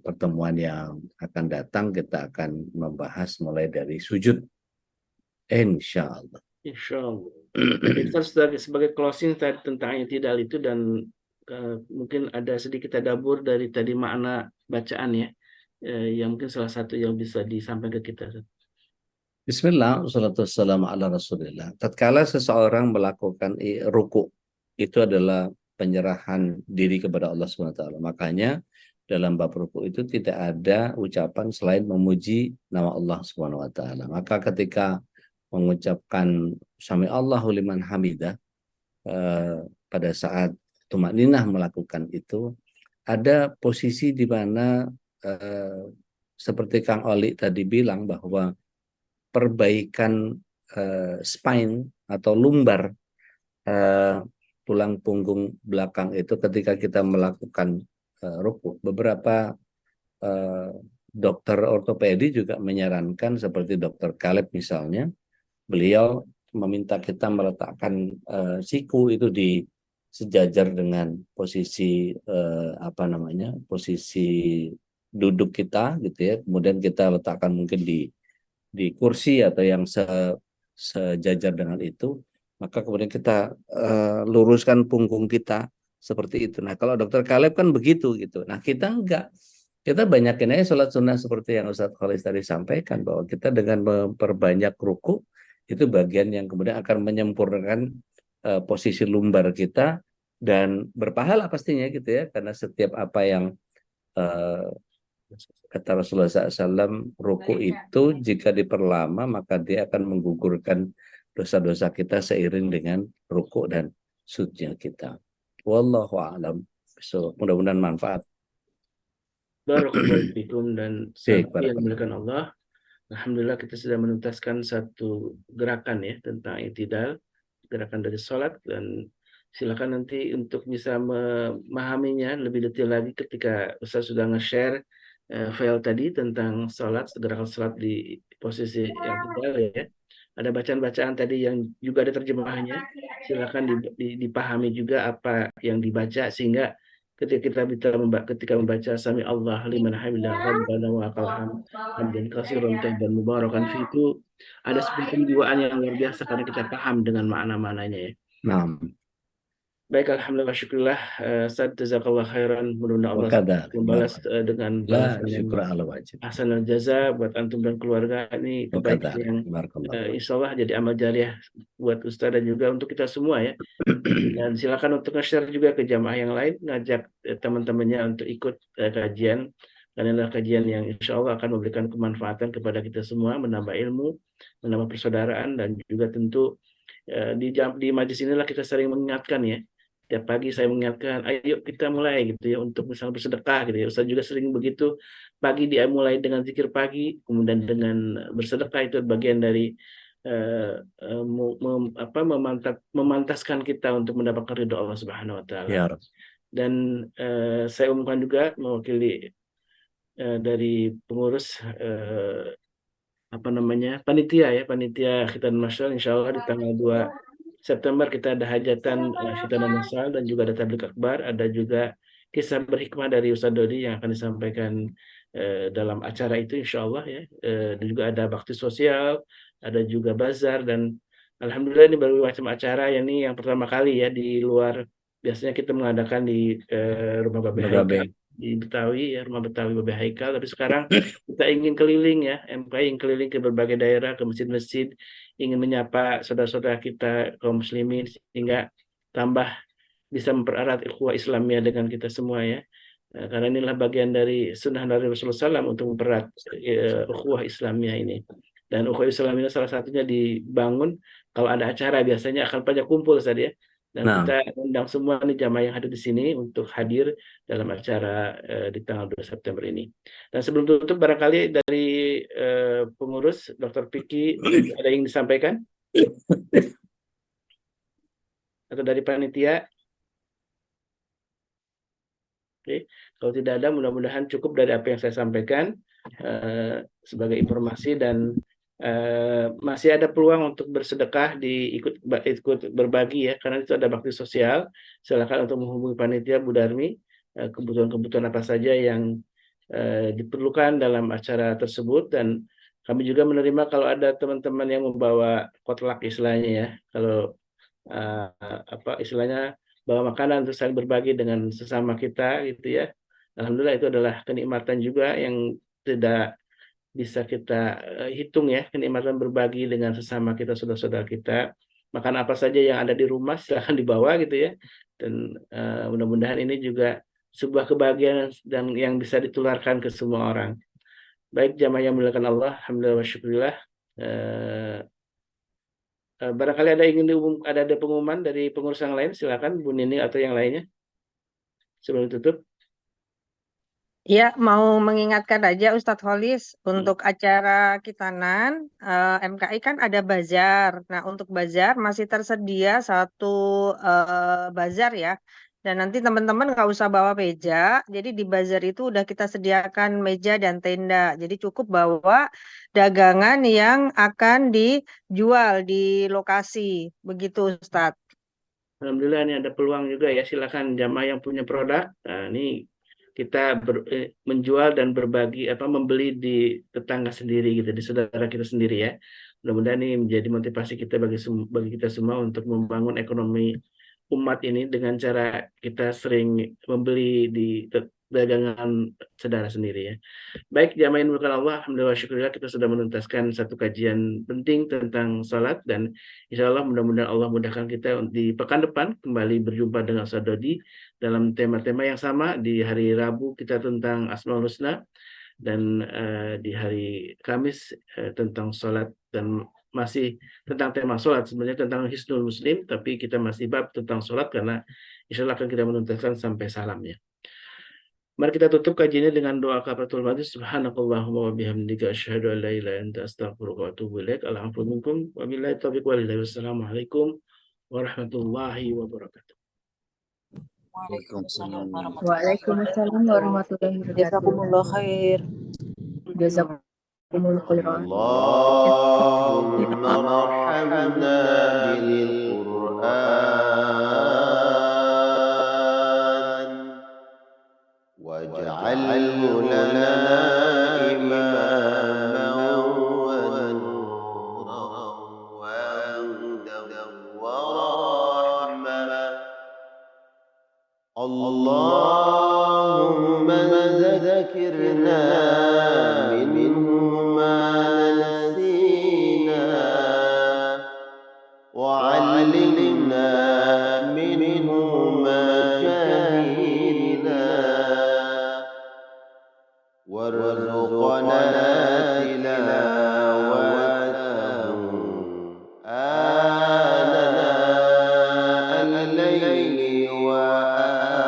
pertemuan yang akan datang kita akan membahas mulai dari sujud. Insya Allah. Insya Allah. Jadi sebagai closing tadi tentang i'tidal itu, dan mungkin ada sedikit tadabbur dari tadi makna bacaan ya, yang mungkin salah satu yang bisa disampaikan ke kita. Bismillah, wassalatu wassalamu ala rasulillah. Tatkala seseorang melakukan ruku, itu adalah penyerahan diri kepada Allah SWT. Makanya dalam bab ruku itu tidak ada ucapan selain memuji nama Allah SWT. Maka ketika mengucapkan sami Allahu liman hamidah, pada saat tumakninah melakukan itu, ada posisi di mana seperti Kang Oli tadi bilang bahwa perbaikan spine atau lumbar tulang punggung belakang itu ketika kita melakukan ruku. Beberapa dokter ortopedi juga menyarankan, seperti Dokter Caleb misalnya, beliau meminta kita meletakkan siku itu di sejajar dengan posisi posisi duduk kita gitu ya. Kemudian kita letakkan mungkin di kursi atau yang sejajar dengan itu, maka kemudian kita luruskan punggung kita seperti itu. Nah, kalau Dokter Caleb kan begitu gitu. Nah, kita enggak. Kita banyakin aja sholat sunnah seperti yang Ustadz Khalis tadi sampaikan, bahwa kita dengan memperbanyak ruku, itu bagian yang kemudian akan menyempurnakan posisi lumbar kita, dan berpahala pastinya gitu ya, karena setiap apa yang kata Rasulullah SAW, ruku itu jika diperlama maka dia akan menggugurkan dosa-dosa kita seiring dengan ruku dan sujudnya kita. Wallahu a'lam. So, mudah-mudahan manfaat. Barakallahu fikum, dan sahabat yang dimuliakan Allah. Alhamdulillah kita sudah menuntaskan satu gerakan ya tentang i'tidal, gerakan dari sholat, dan silakan nanti untuk bisa memahaminya lebih detail lagi ketika Ustaz sudah nge-share file tadi tentang sholat, gerakan sholat di posisi yang ideal ya. Ada bacaan-bacaan tadi yang juga ada terjemahannya. Silakan dipahami juga apa yang dibaca, sehingga ketika kita membaca sami Allah liman hamidah rabbana wa lakal hamdan katsiran thayyiban mubarakan fi, itu ada sebuah penjiwaan yang luar biasa karena kita paham dengan makna-maknanya ya. Nah. Baik, alhamdulillah, syukurillah. Ustaz, jazakallah khairan. Mudah-mudahan Allah membalas dengan ahsanul jaza buat antum dan keluarga. Ini kebaikan yang insya Allah jadi amal jariah buat Ustaz dan juga untuk kita semua ya. Dan silakan untuk nge-share juga ke jamaah yang lain, ngajak teman-temannya untuk ikut kajian. Karena adalah kajian yang insya Allah akan memberikan kemanfaatan kepada kita semua, menambah ilmu, menambah persaudaraan, dan juga tentu di majlis inilah kita sering mengingatkan ya. Tiap pagi saya mengingatkan, ayo kita mulai gitu ya untuk misalnya bersedekah gitu ya. Ustaz juga sering begitu, pagi dia mulai dengan zikir pagi, kemudian dengan bersedekah, itu bagian dari memantaskan kita untuk mendapatkan ridho Allah Subhanahu Wa Taala. Ya. Dan saya umumkan juga mewakili dari pengurus panitia khitan masyarakat, insya Allah di tanggal 2 September kita ada hajatan khitan masal, dan juga ada tabligh akbar, ada juga kisah berhikmah dari Ustaz Dodi yang akan disampaikan dalam acara itu insya Allah ya. Dan juga ada bakti sosial, ada juga bazar, dan alhamdulillah ini baru macam acara yang pertama kali ya di luar. Biasanya kita mengadakan di rumah Babe Haikal di Betawi ya, rumah Betawi Babe Haikal, tapi sekarang kita ingin keliling ya, MKI ingin keliling ke berbagai daerah, ke masjid-masjid, ingin menyapa saudara-saudara kita kaum muslimin, sehingga tambah bisa mempererat ukhuwah Islamiyah dengan kita semua ya. Karena inilah bagian dari sunnah dari Rasulullah SAW untuk mempererat ukhuwah Islamiyah ini. Dan ukhuwah Islamiyah salah satunya dibangun kalau ada acara, biasanya akan banyak kumpul saja ya. Dan kita undang semua nih jamaah yang hadir di sini untuk hadir dalam acara di tanggal 2 September ini. Dan sebelum tutup, barangkali dari pengurus Dr. Piki ada yang disampaikan? Atau dari panitia? Oke, kalau tidak ada, mudah-mudahan cukup dari apa yang saya sampaikan sebagai informasi, dan masih ada peluang untuk bersedekah, ikut berbagi ya, karena itu ada bakti sosial. Silakan untuk menghubungi panitia Bu Darmi, kebutuhan-kebutuhan apa saja yang diperlukan dalam acara tersebut, dan kami juga menerima kalau ada teman-teman yang membawa potluck istilahnya ya, kalau istilahnya bawa makanan untuk saling berbagi dengan sesama kita gitu ya. Alhamdulillah itu adalah kenikmatan juga yang tidak bisa kita hitung ya, kenikmatan berbagi dengan sesama kita, saudara-saudara kita. Makan apa saja yang ada di rumah silahkan dibawa gitu ya, dan mudah-mudahan ini juga sebuah kebahagiaan dan yang bisa ditularkan ke semua orang. Baik jamaah yang dimuliakan Allah, alhamdulillah wa syukurillah. Barangkali ada pengumuman dari pengurus yang lain, silakan Bu Nini atau yang lainnya sebelum tutup. Ya, mau mengingatkan aja Ustadz Holis, untuk acara Kitanan MKI kan ada bazar. Nah, untuk bazar masih tersedia satu bazar ya. Dan nanti teman-teman nggak usah bawa meja. Jadi di bazar itu udah kita sediakan meja dan tenda. Jadi cukup bawa dagangan yang akan dijual di lokasi. Begitu Ustadz. Alhamdulillah ini ada peluang juga ya. Silakan jamaah yang punya produk. Nah, ini kita menjual dan berbagi membeli di tetangga sendiri gitu, di saudara kita sendiri ya. Mudah-mudahan ini menjadi motivasi kita bagi kita semua untuk membangun ekonomi umat ini dengan cara kita sering membeli di dagangan saudara sendiri ya. Baik jamaah yang dimuliakan Allah, alhamdulillah syukurillah kita sudah menuntaskan satu kajian penting tentang salat, dan insya Allah mudah-mudahan Allah mudahkan kita di pekan depan kembali berjumpa dengan Ustaz Dodi dalam tema-tema yang sama. Di hari Rabu kita tentang Asmaul Husna, dan di hari Kamis tentang salat, dan masih tentang tema salat, sebenarnya tentang Hisnul Muslim, tapi kita masih bab tentang salat karena insya Allah akan kita menuntaskan sampai salamnya. Mari kita tutup kajiannya dengan doa kafaratul majlis. Subhanakallahumma wa bihamdika asyhadu an la ilaha illa anta astaghfiruka wa atubu ilaik. Al-'afwu minkum wa billahi taufiq wal hidayah. Wassalamualaikum warahmatullahi wabarakatuh. Waalaikumsalam Waalaikumsalam warahmatullahi wabarakatuh. Jazakumullah khair. Jazakumullah khairan. Allahumma arhamna bil Qur'an waj'alhu lana imaman wa nuran wa hudan wa rahmah. Allahumma zakkirna minhu ma nasina wa 'allimna minhu ma jahilna warzuqna tilawatahu ana al-layli wa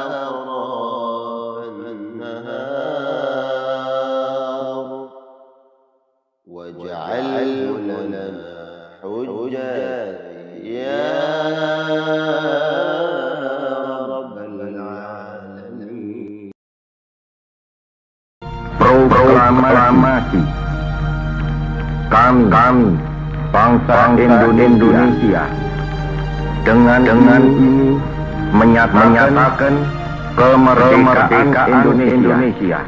atraf an-nahar waj'alhu lana hujjatan ya rabbal alamin. Proklamasi kami bangsa Indonesia dengan ini menyatakan kemerdekaan Indonesia.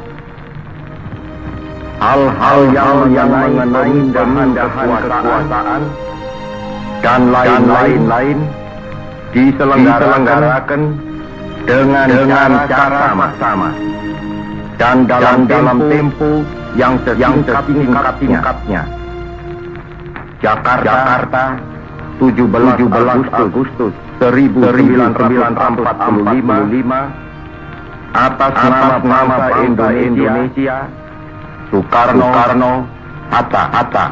Hal-hal yang mengenai pemindahan kekuasaan dan lain-lain diselenggarakan dengan cara sama dan dalam tempo yang sesingkat-singkatnya. Jakarta, 17 Agustus 1945, atas nama bangsa Indonesia, Soekarno, Hatta.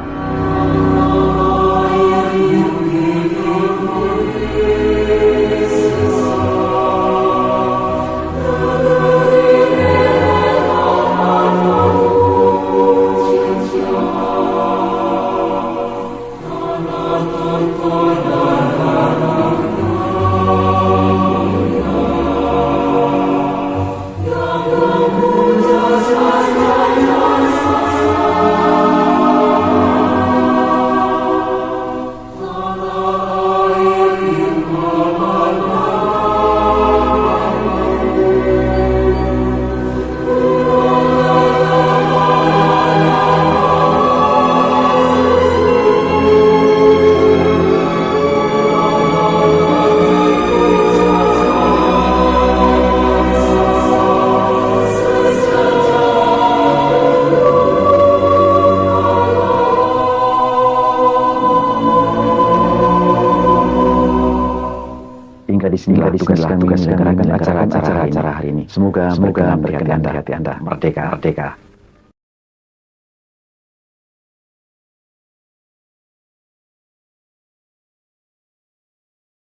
disinilah tugas kami menyelenggarakan acara-acara hari ini. Semoga berkenan di hati Anda. Merdeka.